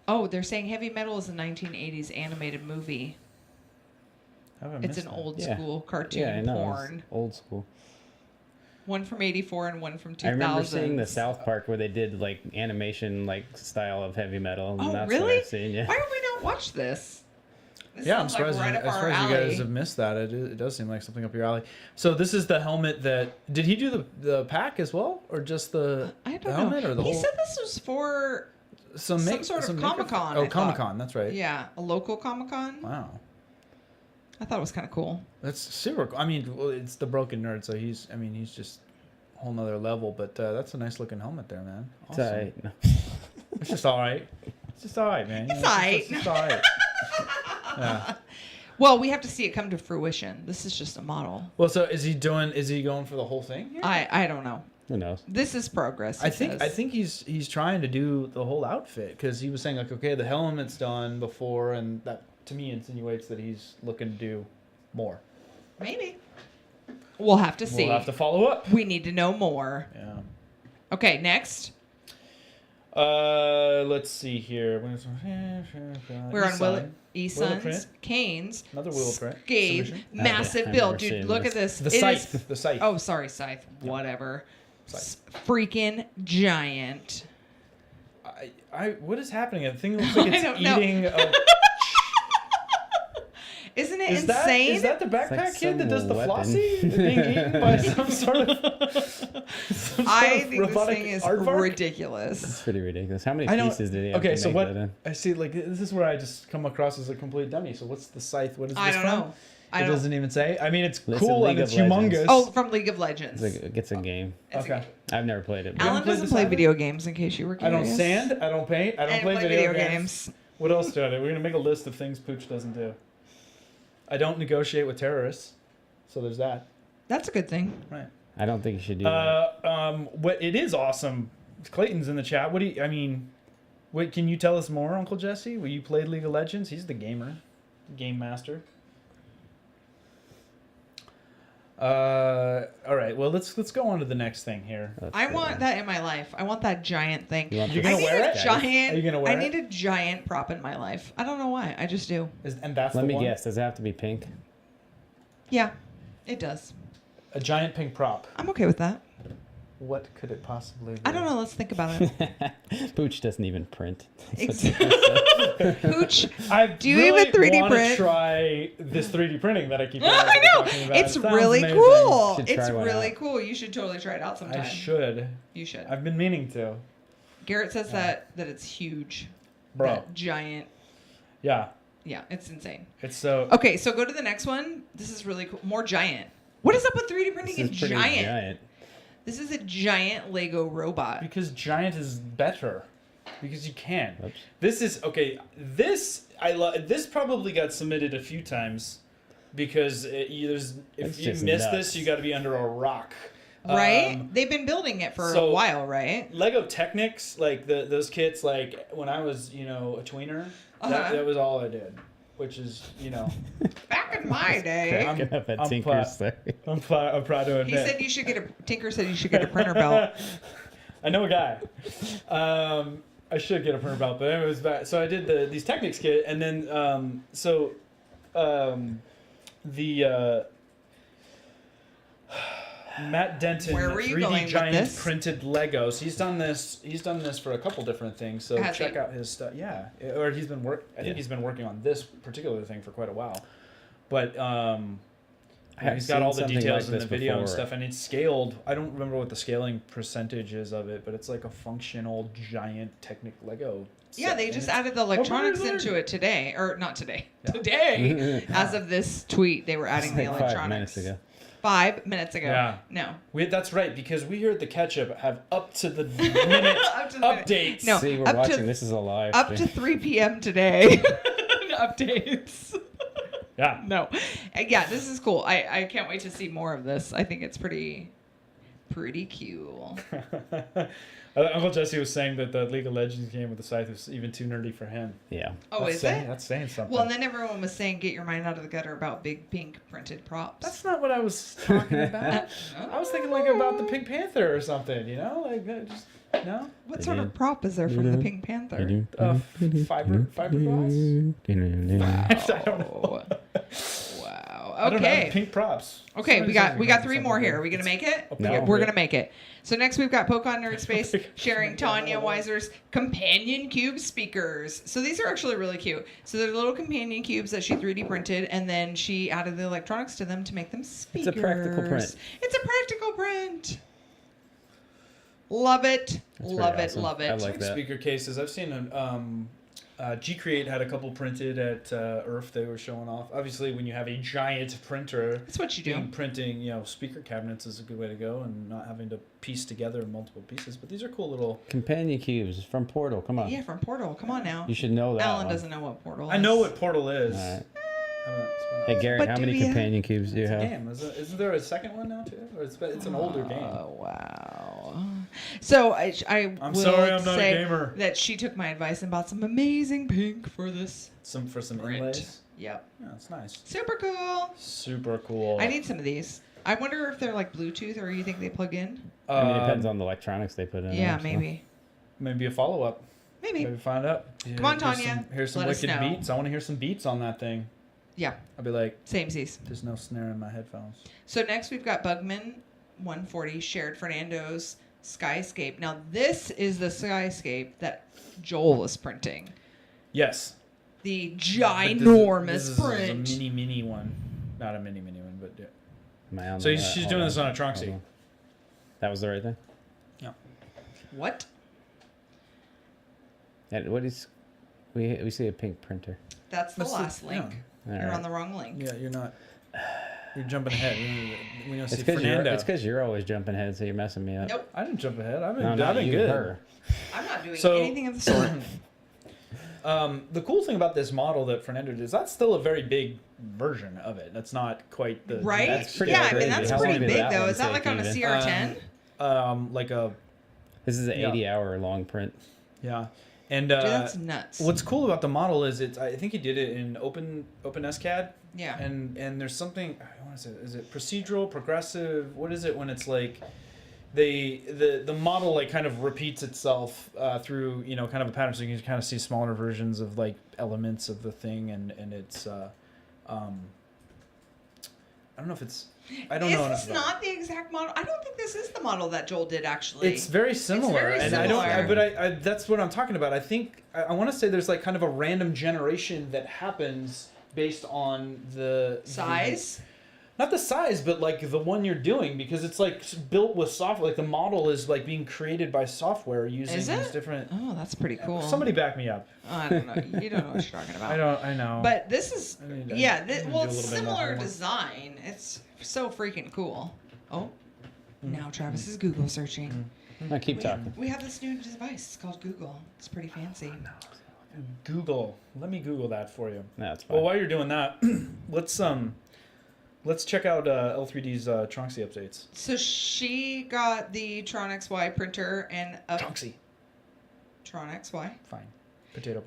Oh, they're saying Heavy Metal is a 1980s animated movie. How have I It's missed an that? old Yeah. school cartoon Yeah, I know. It's porn. old school. One from 84 and one from 2000. I remember seeing the South Park where they did like animation like style of heavy metal. And Oh, that's really? What I've seen, yeah. Why don't we not watch this? This Yeah, I'm sounds like surprised, right you, up I'm our surprised you alley. guys have missed that. It does seem like something up your alley. So this is the helmet that... Did he do the pack as well? Or just the I don't helmet? know. Or the He whole... said this was for some sort of Comic-Con, Oh, I thought. Comic-Con, that's right. yeah, a local Comic-Con. Wow. I thought it was kind of cool. That's super cool. I mean, well, it's the broken nerd, so he's just a whole nother level, but that's a nice looking helmet there, man. It's Awesome. alright. No. It's just all right. It's just all right, man. It's all right. It's just all right. Yeah. Well, we have to see it come to fruition. This is just a model. Well, so is he going for the whole thing here? I don't know. Who knows? This is progress. I he think says. he's trying to do the whole outfit because he was saying like, okay, the helmet's done before, and that to me insinuates that he's looking to do more. Maybe. We'll have to see. We'll have to follow up. We need to know more. Yeah. Okay, next. Let's see here. We're on Eastside. Eason's, Print. Canes, Another wheel print. Scathe, Submission. massive I've build. never Dude, seen look this. at this. The It is- scythe. The scythe. Oh, sorry, Scythe. Whatever. Scythe. Freaking giant. What is happening? The thing looks like I it's don't know. eating. Isn't it Is insane? that the backpack like kid that does some the weapon. flossy being eaten by some sort of? I think this robotic thing is aardvark? ridiculous. It's pretty ridiculous. How many I don't- pieces did he have Okay, to so make what? that in? I see. Like this is where I just come across as a complete dummy. So what's the scythe? What is this I don't from? know. I It don't. doesn't even say. I mean, it's Listen, cool League and it's of Legends. humongous. Oh, from League of Legends. It's a game. It's a okay. game. I've never played it. but- Alan haven't played doesn't the play Cyber? video games, in case you were I curious. don't sand. I don't paint. I don't And play play video video games. games. What else do I do? We're gonna make a list of things Pooch doesn't do. I don't negotiate with terrorists, so there's that. That's a good thing. Right. I don't think you should do that. What it is awesome. Clayton's in the chat. What do you? I mean, what can you tell us more, Uncle Jesse? Well, you played League of Legends. He's the gamer, game master. All right. Well, let's go on to the next thing here. That's I pretty want good. that in my life. I want that giant thing. You want You're the gonna I wear need it? a giant. Are you gonna wear I it? need a giant prop in my life. I don't know why. I just do. And that's Let the me one? guess. Does it have to be pink? Yeah, it does. A giant pink prop. I'm okay with that. What could it possibly be? I don't know. Let's think about it. Pooch doesn't even print. Pooch, I do you even 3D want to print? try this 3D printing that I keep I know. talking about. It's It sounds really amazing. cool. Should It's try one really out. cool. You should totally try it out sometime. I should. You should. I've been meaning to. Garrett says that it's huge. Bro. That giant. Yeah. Yeah, it's insane. It's so. Okay, so go to the next one. This is really cool. More giant. What is up with 3D printing This and is pretty giant? This is a giant Lego robot. Because giant is better. Because you can. Oops. This is okay. This This probably got submitted a few times because It's if you just miss nuts. this, you got to be under a rock. Right? They've been building it for a so- while, right? Lego Technics, like those kits, like when I was, a tweener, Uh-huh. that was all I did, which is, Back in my day. Cracking up at I'm Tinker's proud. there. I'm proud to He admit. said you should get Tinker said you should get a printer belt. I know a guy. I should get a printer belt, but anyways, so I did these Technics kit, and then Matt Denton, Where were you 3D going with Giant this? printed Legos. He's done this for a couple different things. So Has check he? out his stuff. Yeah, or he's been I think he's been working on this particular thing for quite a while. But have he's got seen all the something details like in the this video and before. stuff, and it's scaled. I don't remember what the scaling percentage is of it, but it's like a functional giant Technic Lego. Yeah, set, they and just it's- added the electronics very into it today. Or not today. Yeah. Today. As of this tweet, they were adding the Like 5 electronics. minutes ago. 5 minutes ago. Yeah. No. That's right, because we here at the Ketchup have up to the minute Up to the minute. updates. No, See, we're up to- watching. This is a live. Up to stream. 3 p.m. today. Updates. Yeah. No. Yeah, this is cool. I can't wait to see more of this. I think it's pretty cool. Uncle Jesse was saying that the League of Legends game with the scythe was even too nerdy for him. Yeah. Oh, That's is saying, it? That's saying something. Well, and then everyone was saying, get your mind out of the gutter about big pink printed props. that's not what I was talking about. No? I was thinking like about the Pink Panther or something, like that just no. What sort of prop is there from the Pink Panther? Fiberglass. Wow. I don't know. Wow. I don't know. Okay. Pink props. Okay, we got Somebody's 3 more here. Are we gonna make it? No. We're gonna make it. So next we've got Pokemon Nerd Space sharing Tanya Weiser's companion cube speakers. So these are actually really cute. So they're little companion cubes that she 3D printed, and then she added the electronics to them to make them speakers. It's a practical print. It's a practical print. Love it. That's Love pretty it. awesome. Love I it. like that. Speaker cases. I've seen G-Create had a couple printed at Earth they were showing off. Obviously, when you have a giant printer, That's what you do. printing, speaker cabinets is a good way to go, and not having to piece together multiple pieces. But these are cool little. Companion cubes from Portal. Come on. Yeah, from Portal. Come on now. You should know that. Alan one. doesn't know what Portal is. I know what Portal is. All right. It's Hey Garrett, But how do many we have- companion cubes do you a have? game. Isn't there a second one now too? Or it's an older game. Oh wow! So I I'm will sorry, I'm not a say gamer. that she took my advice and bought some amazing pink for this. Some print. inlays. Yep, Yeah, it's nice. super cool. Super cool. I need some of these. I wonder if they're like Bluetooth or you think they plug in? I mean, it depends on the electronics they put in. Yeah, there, so. maybe. Maybe a follow up. Maybe. Maybe find out. Come on, Tanya. Here's some Let us wicked know. beats. I want to hear some beats on that thing. Yeah, I'll be like, samesies. there's no snare in my headphones. So next we've got Bugman 140 shared Fernando's Skyscape. Now this is the Skyscape that Joel is printing. Yes. The But ginormous this is print. a mini one. Not a mini one, but yeah. Am I on So the- she's hold doing this on a Tronxy. Hold on. That was the right thing? What? And what is... We see a pink printer. That's the That's the- last link. yeah. You're Alright. on the wrong link. Yeah, you're not. You're jumping ahead. We don't see It's because Fernando. you're always jumping ahead, so you're messing me up. Nope. I didn't jump ahead. I've No, been, not I've been you, good. her. I'm not doing So- anything of the sort. The cool thing about this model that Fernando did is that's still a very big version of it. That's not quite the Right? That's pretty Yeah, I crazy. mean, that's How long pretty did big, that though. one Is that take like on a even? CR10? like a This is an Yeah. 80-hour long print. yeah. And Dude, that's nuts. what's cool about the model is I think he did it in OpenSCAD. Yeah. And there's something I want to say, is it procedural, progressive? What is it when it's like the model like kind of repeats itself through kind of a pattern, so you can kind of see smaller versions of like elements of the thing, and it's I don't know if it's I don't know enough Is this about it. not the exact model? I don't think this is the model that Joel did, actually. It's very similar, very and similar. I that's what I'm talking about. I think I want to say there's like kind of a random generation that happens based on the Size? not the size, but like the one you're doing, because it's like built with software. Like the model is like being created by software using Is these it? different. Oh, that's pretty cool. Somebody back me up. Oh, I don't know. You don't know what you're talking about. I know. But this is, I need to- yeah, I need to well, do a it's little bit more similar homework. design. It's so freaking cool. Oh, Mm-hmm. now Travis is Google searching. I keep talking. We have this new device. It's called Google. It's pretty fancy. Google. Let me Google that for you. No, it's fine. Well, while you're doing that, let's check out L3D's Tronxy updates. So she got the Tron XY printer and a Tronxy. Tron XY. Fine. Potato.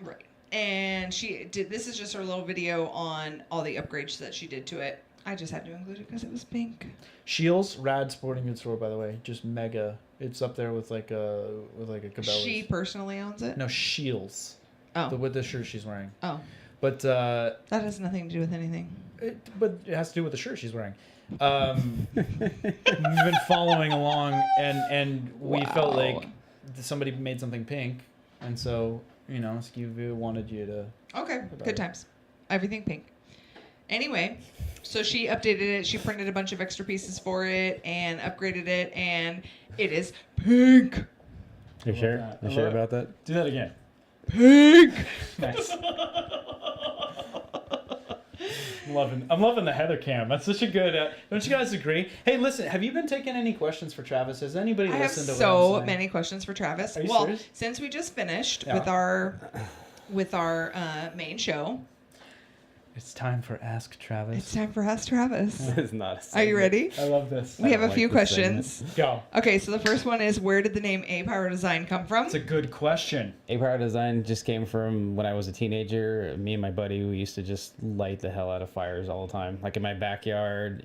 Right. And she did, this is just her little video on all the upgrades that she did to it. I just had to include it because it was pink. Shields, rad sporting goods store, by the way, just mega. It's up there with like a Cabela's. She personally owns it? No, Shields. Oh. With the shirt she's wearing. Oh. But That has nothing to do with anything. it has to do with the shirt she's wearing. We've been following along, and we felt Wow. like somebody made something pink, and so SKU wanted you to. Okay, About good it. times. Everything pink. Anyway, so she updated it. She printed a bunch of extra pieces for it and upgraded it, and it is pink. You sure? that. You I sure love it. about that? Do that again. Pink. Nice. I'm loving the Heather cam. That's such a good. Don't you guys agree? Hey, listen. Have you been taking any questions for Travis? Has anybody I have listened to what so I'm saying? many questions for Travis. Are you Well, serious? since we just finished Yeah. with our main show, It's time for Ask Travis. it's time for Ask Travis. It's not a Are you segment. ready? I love this. We have a don't few like this questions. Go. Okay, so the first one is, where did the name A Pyro Design come from? That's a good question. A-Power Design just came from when I was a teenager. Me and my buddy, we used to just light the hell out of fires all the time. Like in my backyard,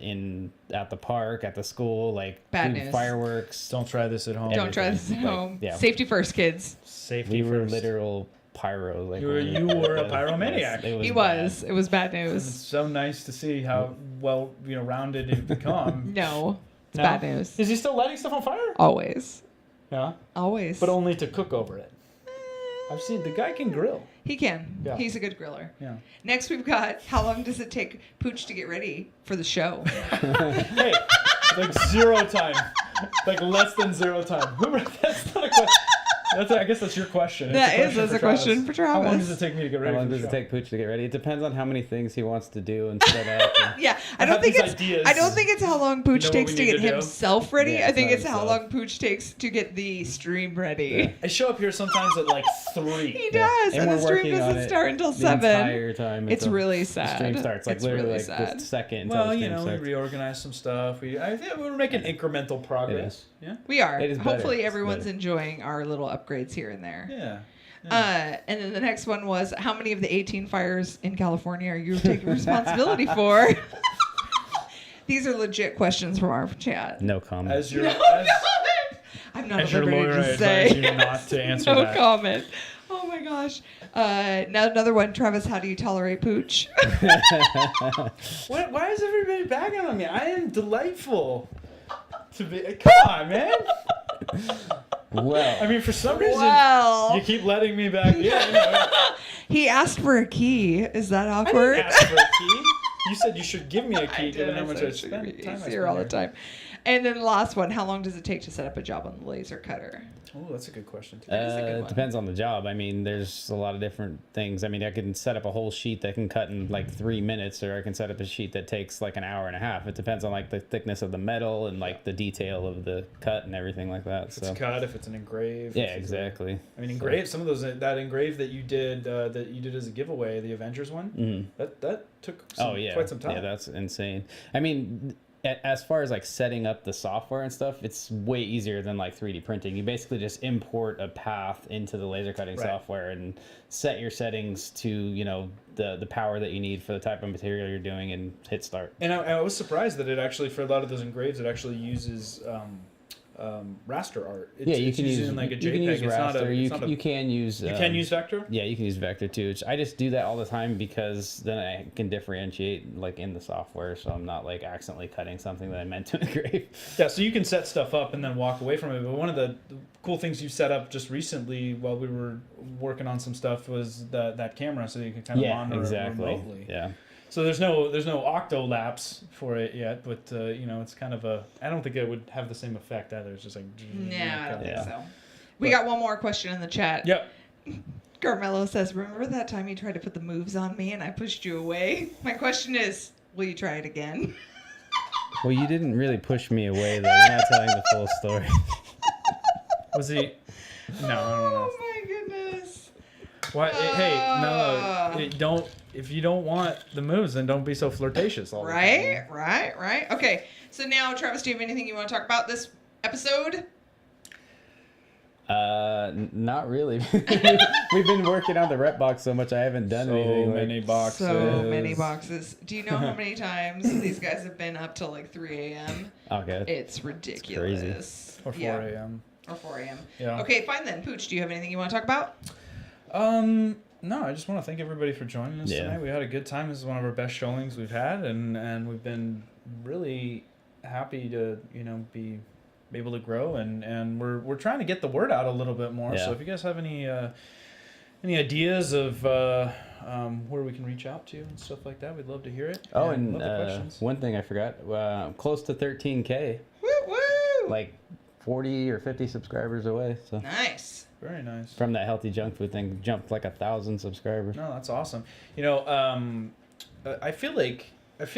at the park, at the school, like Bad do news. fireworks. Don't try this at home. Don't try this at Like, home. yeah. Safety first, kids. Safety We were first. literal pyro. Like You were a pyromaniac. He bad. was. It was bad It's news. so nice to see how well rounded you've become. No, it's No? bad news. Is he still lighting stuff on fire? Always. Yeah, Always. but only to cook over it. I've seen the guy can grill. He can. Yeah. He's a good griller. Yeah. Next, we've got how long does it take Pooch to get ready for the show? Hey, like 0 time, like less than 0 time. That's not a question. I guess that's your question. That's a question for How long Travis. does it take me to get ready? How long for does the it show? take Pooch to get ready? It depends on how many things he wants to do and set up. And Yeah, I I don't have think these it's. ideas. I don't think it's how long Pooch know what takes we to need get to do? himself ready. Yeah, I think it's it's not how himself. long Pooch takes to get the stream ready. I show up here sometimes at like 3. He does, and the we're stream working on doesn't it start until the 7. entire time. It's until really the sad. stream starts. Like It's literally really like sad. the second until Well, the you stream know, we starts. reorganized some stuff. I think we're making incremental progress. Yeah. We are. It is better. Hopefully, It's everyone's better. enjoying our little upgrades here and there. Yeah. And then the next one was how many of the 18 fires in California are you taking responsibility for? These are legit questions from our chat. No comment. As your I'm not as at your liberty lawyer, I to advise say. you not to answer No that. comment. Oh my gosh. Now another one, Travis. How do you tolerate Pooch? Why is everybody bagging on me? I am delightful. To be, come on, man. Well, I mean, for some reason, Well, you keep letting me back. Yeah, you know, he asked for a key. Is that I awkward? didn't ask for a key. You said you should give me a key, given how much I He's spend. here all the time. And then the last one, how long does it take to set up a job on the laser cutter? Oh, that's a good question too. That is a good it one. depends on the job. I mean, there's a lot of different things. I mean, I can set up a whole sheet that can cut in like 3 minutes, or I can set up a sheet that takes like an hour and a half. It depends on like the thickness of the metal and like the detail of the cut and everything like that. If it's So cut, if it's an engrave. yeah, if it's exactly. I mean, engrave. Some of those that engrave that you did as a giveaway, the Avengers one. Mhm. That took quite some time. Yeah, that's insane. I mean, as far as like setting up the software and stuff, it's way easier than like 3D printing. You basically just import a path into the laser cutting Right. software and set your settings to, you know, the power that you need for the type of material you're doing and hit start. And I was surprised that it actually, for a lot of those engraves, it actually uses raster art. You it's can use using like a JPEG. you can use It's not a, raster. it's not a, You can use you can use vector. Yeah, you can use vector too. I just do that all the time because then I can differentiate like in the software, so I'm not like accidentally cutting something that I meant to engrave. Yeah, so you can set stuff up and then walk away from it. But one of the cool things you set up just recently while we were working on some stuff was that camera, so you can kind of Yeah, monitor exactly. it remotely. Yeah. So there's no octo lapse for it yet, but you know, it's kind of a. I don't think it would have the same effect either. It's just like. No, I don't think Yeah. so. We got one more question in the chat. Yep. Carmelo says, remember that time you tried to put the moves on me and I pushed you away? My question is, will you try it again? Well, you didn't really push me away though. You're not telling the full story. Was he? No, I don't know. Oh my goodness. Why? Hey, don't. If you don't want the moves, then don't be so flirtatious all the time. Right. Okay, so now, Travis, do you have anything you want to talk about this episode? Not really. We've been working on the rep box so much I haven't done anything. So like- many boxes. So many boxes. Do you know how many times these guys have been up till like 3 a.m.? Okay. It's ridiculous. Or 4 Yeah. a.m. Or 4 a.m. Yeah. Okay, fine then. Pooch, do you have anything you want to talk about? No, I just want to thank everybody for joining us tonight. We had a good time. This is one of our best showings we've had, and we've been really happy to be able to grow, and we're trying to get the word out a little bit more. Yeah. So if you guys have any ideas of where we can reach out to and stuff like that, we'd love to hear it. Oh, love and the questions. one thing I forgot. Close to 13K. Woo woo! Like 40 or 50 subscribers away. So Nice. Very nice. from that healthy junk food thing, jumped like 1,000 subscribers. No, that's awesome. I feel like it's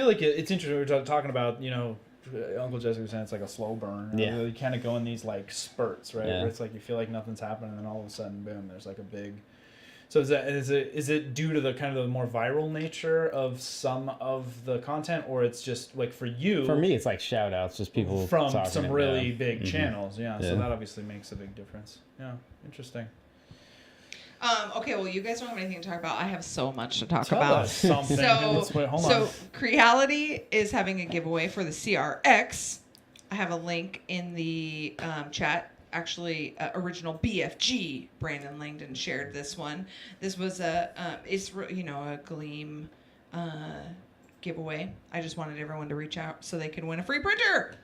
interesting. We were talking about, Uncle Jesse was saying it's like a slow burn. Yeah. You kind of go in these like spurts, right? Yeah. Where it's like you feel like nothing's happening, and then all of a sudden, boom, there's like a big. So is it due to the kind of the more viral nature of some of the content, or it's just like for you? For me, it's like shout outs, just people from talking some it really down. big Mhm. channels, yeah. So Yeah. that obviously makes a big difference. Yeah, interesting. Okay, well, you guys don't have anything to talk about. I have so much to talk Tell about. us something. So, Wait, hold so on. Creality is having a giveaway for the CRX. I have a link in the chat. actually original BFG. Brandon Langdon shared this one. This was a Gleam giveaway. I just wanted everyone to reach out so they can win a free printer.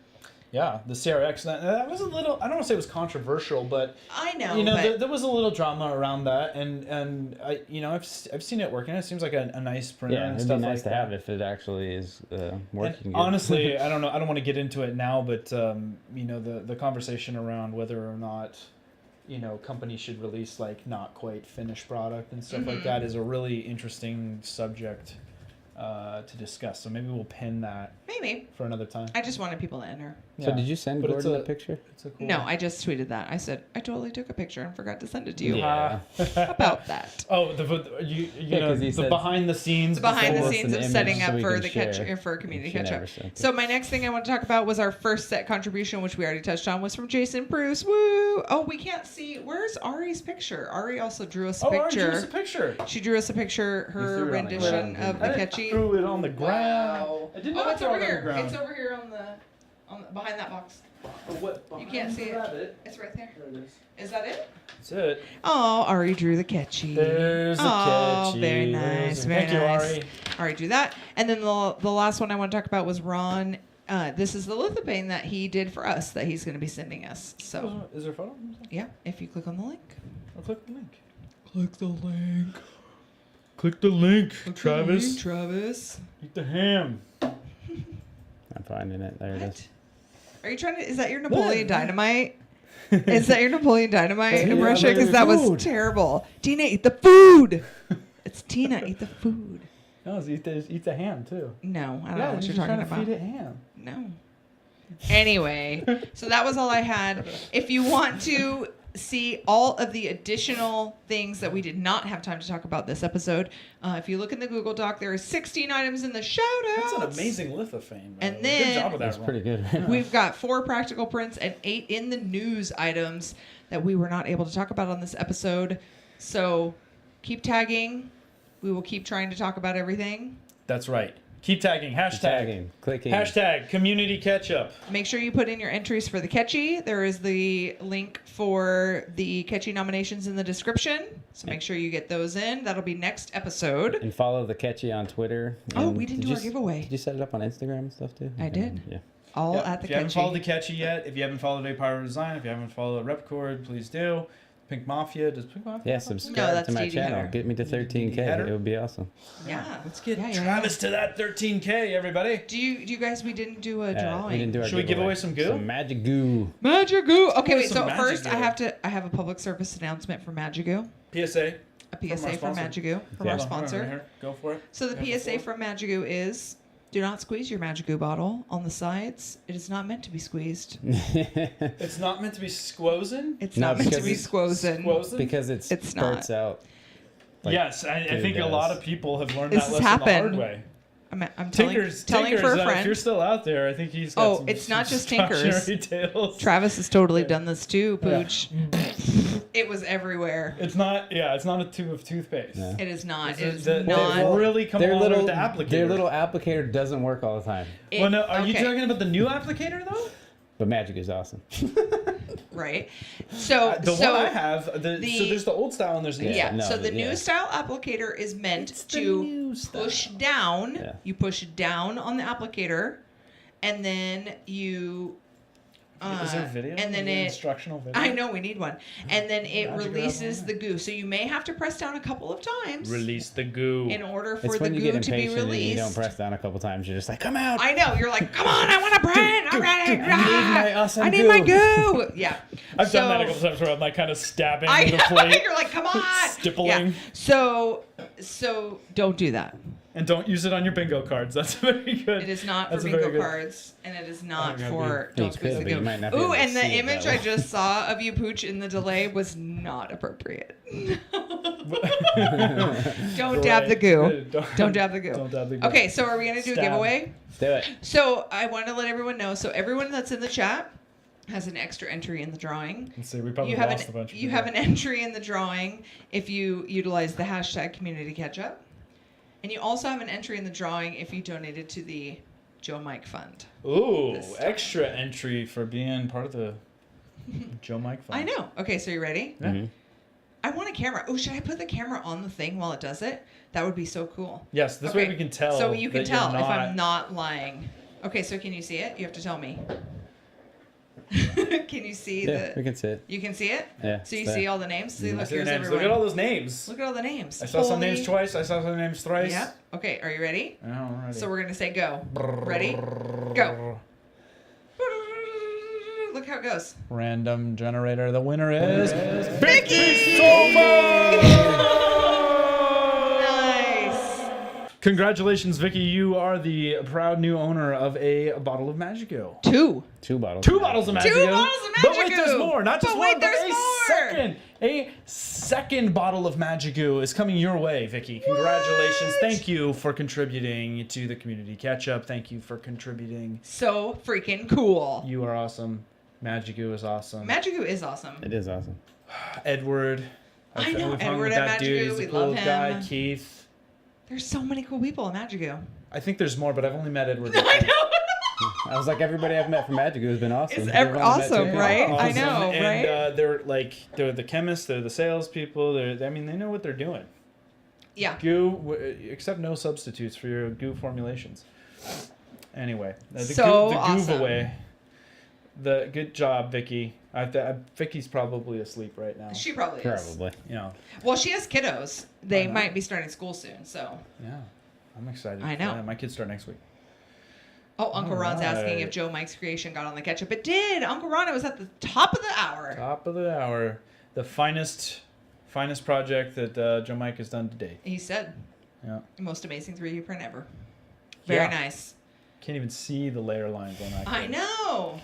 Yeah, the CRX. That was a little. I don't want to say it was controversial, but I know. there was a little drama around that, and I've seen it working. It seems like a nice printer. Yeah, and it'd stuff be nice like to that. have if it actually is working. Good. Honestly, I don't know. I don't want to get into it now, but the conversation around whether or not companies should release like not quite finished product and stuff like that is a really interesting subject to discuss. So maybe we'll pin that Maybe. for another time. I just wanted people to enter. So did you send But it's Gordon a- a picture? It's a cool. No, I just tweeted that. I said, I totally took a picture and forgot to send it to you. Yeah. About that. Oh, 'cause he the said- behind the scenes. The behind the Send us scenes an of image setting so up we for can the share. for Community She never Ketchup. sent it. So my next thing I want to talk about was our first set contribution, which we already touched on, was from Jason Bruce. Woo! Oh, we can't see. Where's Ari's picture? Ari also drew us a Ari picture. drew us a picture. She drew us a picture, threw her it on the rendition ground. of the catchy. Threw it on the ground. Wow. I did Oh, not it's throw over it on the here. ground. It's over here behind that box. You can't see it. It's right there. There it is. Is that it? That's it. Oh, Ari drew the catchy. There's the Oh, catchy. very There's nice, the- very Thank nice. you, Ari. Ari drew that. And then the last one I want to talk about was Ron. This is the lithopane that he did for us that he's going to be sending us. So, Is there a photo? yeah, if you click on the link. I'll click the link. Click the link. Click the link, Travis. Eat the ham. I'm finding it. There it is. What? Are you trying to? Is that your Napoleon Dynamite? Is that your Napoleon Dynamite Yeah, impression? Because baby, that was food. terrible. Tina, eat the food. It's Tina, eat the food. No, it's eat the ham too. No, I don't know what you're talking trying to about. feed it ham. No. Anyway, so that was all I had. If you want to see all of the additional things that we did not have time to talk about this episode, if you look in the Google Doc, there are 16 items in the shout-outs. That's an amazing lithophane. And good then- job with that That's one. pretty good. Right? We've got 4 practical prints and 8 in the news items that we were not able to talk about on this episode. So keep tagging. We will keep trying to talk about everything. That's right. Keep tagging. Hashtag. Tagging, clicking. Hashtag Community Ketchup. Make sure you put in your entries for the Catchy. There is the link for the Catchy nominations in the description. So make sure you get those in. That'll be next episode. And follow the Catchy on Twitter. Oh, And we didn't did do you our giveaway. Did you set it up on Instagram and stuff too? I did. Yeah. All Yep. at the If you haven't Catchy. followed the Catchy yet, if you haven't followed A Pyro Design, if you haven't followed Repcord, please do. Pink Mafia. Does Pink Mafia? Yeah, have one? subscribe that's to my DD channel. Header. Get me to 13K. Header? It would be awesome. Yeah. Let's get Yeah, yeah, Travis to that 13K, everybody. Do you guys, we didn't do a drawing. We didn't do our Should we give giveaway. away some goo? Some Magigoo. Magigoo. Okay, wait. Some So first, Magigoo. I have a public service announcement for Magigoo. PSA. A PSA our from sponsor. Magigoo, from Yeah. our Hold on, sponsor. right here. Go for it. So the Yeah, PSA before. from Magigoo is: do not squeeze your Magigoo bottle on the sides. It is not meant to be squeezed. It's not meant to be squozen. It's No, not meant to because be it's squozen. Squozen? It's Because it spurts out. Like Yes, I goo think a does. lot of people have learned This that has lesson the hard happened. way. I'm telling Tinkers, for a if you're friend. still out there, I think he's got Oh, some, it's not some just Tinkers. cautionary tales. Travis has totally Yeah. done this too, Yeah. Pooch. It was everywhere. It's not a tube of toothpaste. Yeah. It is not. It's It is they've not. really come Their along little, with the applicator. their little applicator doesn't work all the time. Well, no, are you okay. talking about the new applicator though? But Magic is awesome. Right. So The so one I have, so there's the old style and there's the new yeah. style. no, so the but new yeah. style applicator is meant It's the to new style. push down. Yeah. You push down on the applicator, and then you. Is there a video? And then Is there it. instructional video? I know we need one, and then it Magic releases have the goo. So you may have to press down a couple of times Release the goo. in order for It's the when you goo get to be impatient and you released. don't press down a couple times. You're just like, come out. I know. You're like, come on, I want to print. I'm ready. I need my awesome I need my goo." goo. Yeah. I've done that a couple times where I'm like kind of stabbing I the know. plate You're like, come on. Stippling. Yeah. So don't do that. and don't use it on your bingo cards. That's very good. It is not That's for a very bingo good- cards, and it is not Oh, for You don't squeeze could, the but you goo. might not be able Ooh, to and the see it image that I way. just saw of you, Pooch, in the delay was not appropriate. Don't dab the goo. Don't dab the goo. Don't dab the goo. Okay, so are we gonna do a Stab. giveaway? Do it. So I want to let everyone know. So everyone that's in the chat has an extra entry in the drawing. Let's see, we probably You have lost a bunch of you people. have an entry in the drawing if you utilize the hashtag Community Ketchup, and you also have an entry in the drawing if you donated to the Joe Mike Fund. Ooh, this time. extra entry for being part of the Joe Mike phone. I know. Okay, so you ready? Yeah. Mhm. I want a camera. Oh, should I put the camera on the thing while it does it? That would be so cool. Yes, this way we can tell. So you can that you're tell if not- I'm not lying. Okay, so can you see it? You have to tell me. Can you see Yeah, we the? can see it. You can see it. Yeah. So you it's see there. all the names. See, I look, see the here's names. everyone. Look at all those names. Look at all the names. I saw some Holy- names twice. I saw some names thrice. Yeah. Okay, are you ready? Yeah, I'm ready. So we're gonna say go. Ready? Go. Look how it goes. Random generator. The winner is Vicky! Nice. Congratulations, Vicky. You are the proud new owner of a bottle of Magigoo. Two. 2 bottles. 2 bottles of Magigoo. 2 bottles of But wait, there's Magigoo. more. Not just But one, wait, but there's a more. second. A second bottle of Magigoo is coming your way, Vicky. Congratulations. What? Thank you for contributing to the Community Ketchup. Thank you for contributing. So freaking cool. You are awesome. Magigoo is awesome. Magigoo is awesome. It is awesome. Edward. I know, we've hung Edward with at that dude. Magigoo. He's We a cool love him. guy. Keith. There's so many cool people in Magigoo. I think there's more, but I've only met Edward. I know. I was like, everybody I've met from Magigoo has been awesome. It's I've only met 2 awesome, people. right? I Awesome. know, and, right? they're the chemists, they're the salespeople. They know what they're doing. Yeah. Except no substitutes for your goo formulations. Anyway, the So goo awesome. giveaway. The good job, Vicky. Vicky's probably asleep right now. She probably is. Probably. You know, Well, she has kiddos. They I know. might be starting school soon, so. yeah, I'm excited. I for know. that. My kids start next week. Oh, Uncle Ron's asking if Joe Mike's creation got on the ketchup. It did. Uncle Ron, it was at the top of the hour. Top of the hour, the finest project that Joe Mike has done to date. He said, Yeah, most amazing 3D print ever. Very Yeah. nice. can't even see the layer lines on that. I kid. know.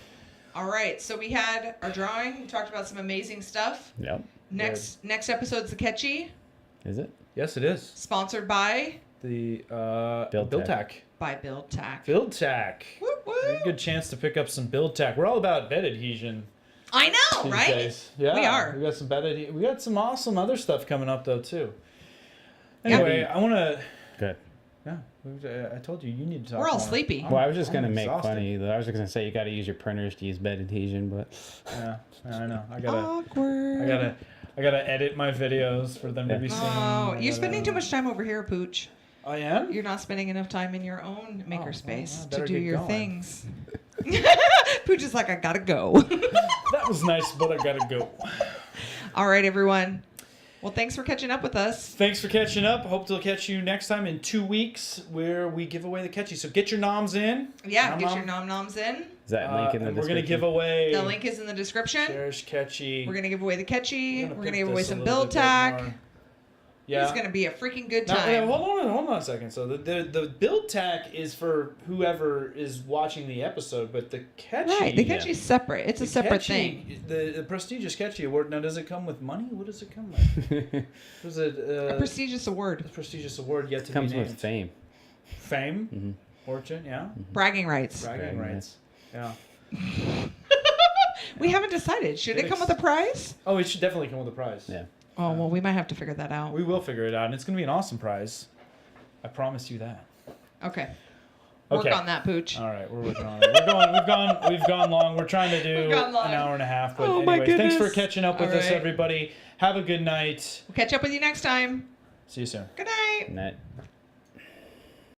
All right, so we had our drawing. We talked about some amazing stuff. Yep. Next episode's the Catchy, Is it? Yes, it is. sponsored by The Build Build Tack. Tack. by Build Tack. Build Tack. Whoop, We have a whoop. good chance to pick up some Build Tack. We're all about bed adhesion I know, these right? days. Yeah, We are. We got some bed adhesion. We got some awesome other stuff coming up though too. Anyway, I want to. Good. Yeah, I told you need to talk. We're all more. sleepy. Well, I was just I'm going to make exhausted. fun of you. I was just going to say you got to use your printers to use bed adhesion, but Yeah, I know. I gotta edit my videos for them to be seen. Oh, I you're spending too gotta- much time over here, Pooch. I am. You're not spending enough time in your own well, makerspace I to better do get your going. things. Pooch is like, I gotta go. That was nice, but I gotta go. All right, everyone. Well, thanks for catching up with us. Thanks for catching up. Hope to catch you next time in 2 weeks where we give away the catchy. So get your noms in. Yeah, Nom get nom. your nom-noms in. is that link in the and we're gonna description? give away. The link is in the description. Cherish catchy. We're gonna give away the catchy. We're gonna give away some build build tack. Yeah. It's gonna be a freaking good Now, time. hold on a second. So the build tack is for whoever is watching the episode, but the catchy. Right, the catchy's separate. It's a the separate catchy- thing. The prestigious catchy award. Now, does it come with money? What does it come with? Was it A prestigious award. a prestigious award yet to Comes be named? with fame. Fame, Mhm. fortune, yeah, Bragging rights. bragging Bragging rights, yeah. We haven't decided. Should it come with a prize? Oh, it should definitely come with a prize. Yeah. Oh, well, we might have to figure that out. We will figure it out, and it's going to be an awesome prize. I promise you that. Okay. Work Okay. on that, Pooch. All right, we're working on it. We've gone long. We're trying to do We've gone long. an hour and a half. But Oh, my anyways, thanks for goodness. catching up with All us, right. everybody. Have a good night. We'll catch up with you next time. See you soon. Good night. Night.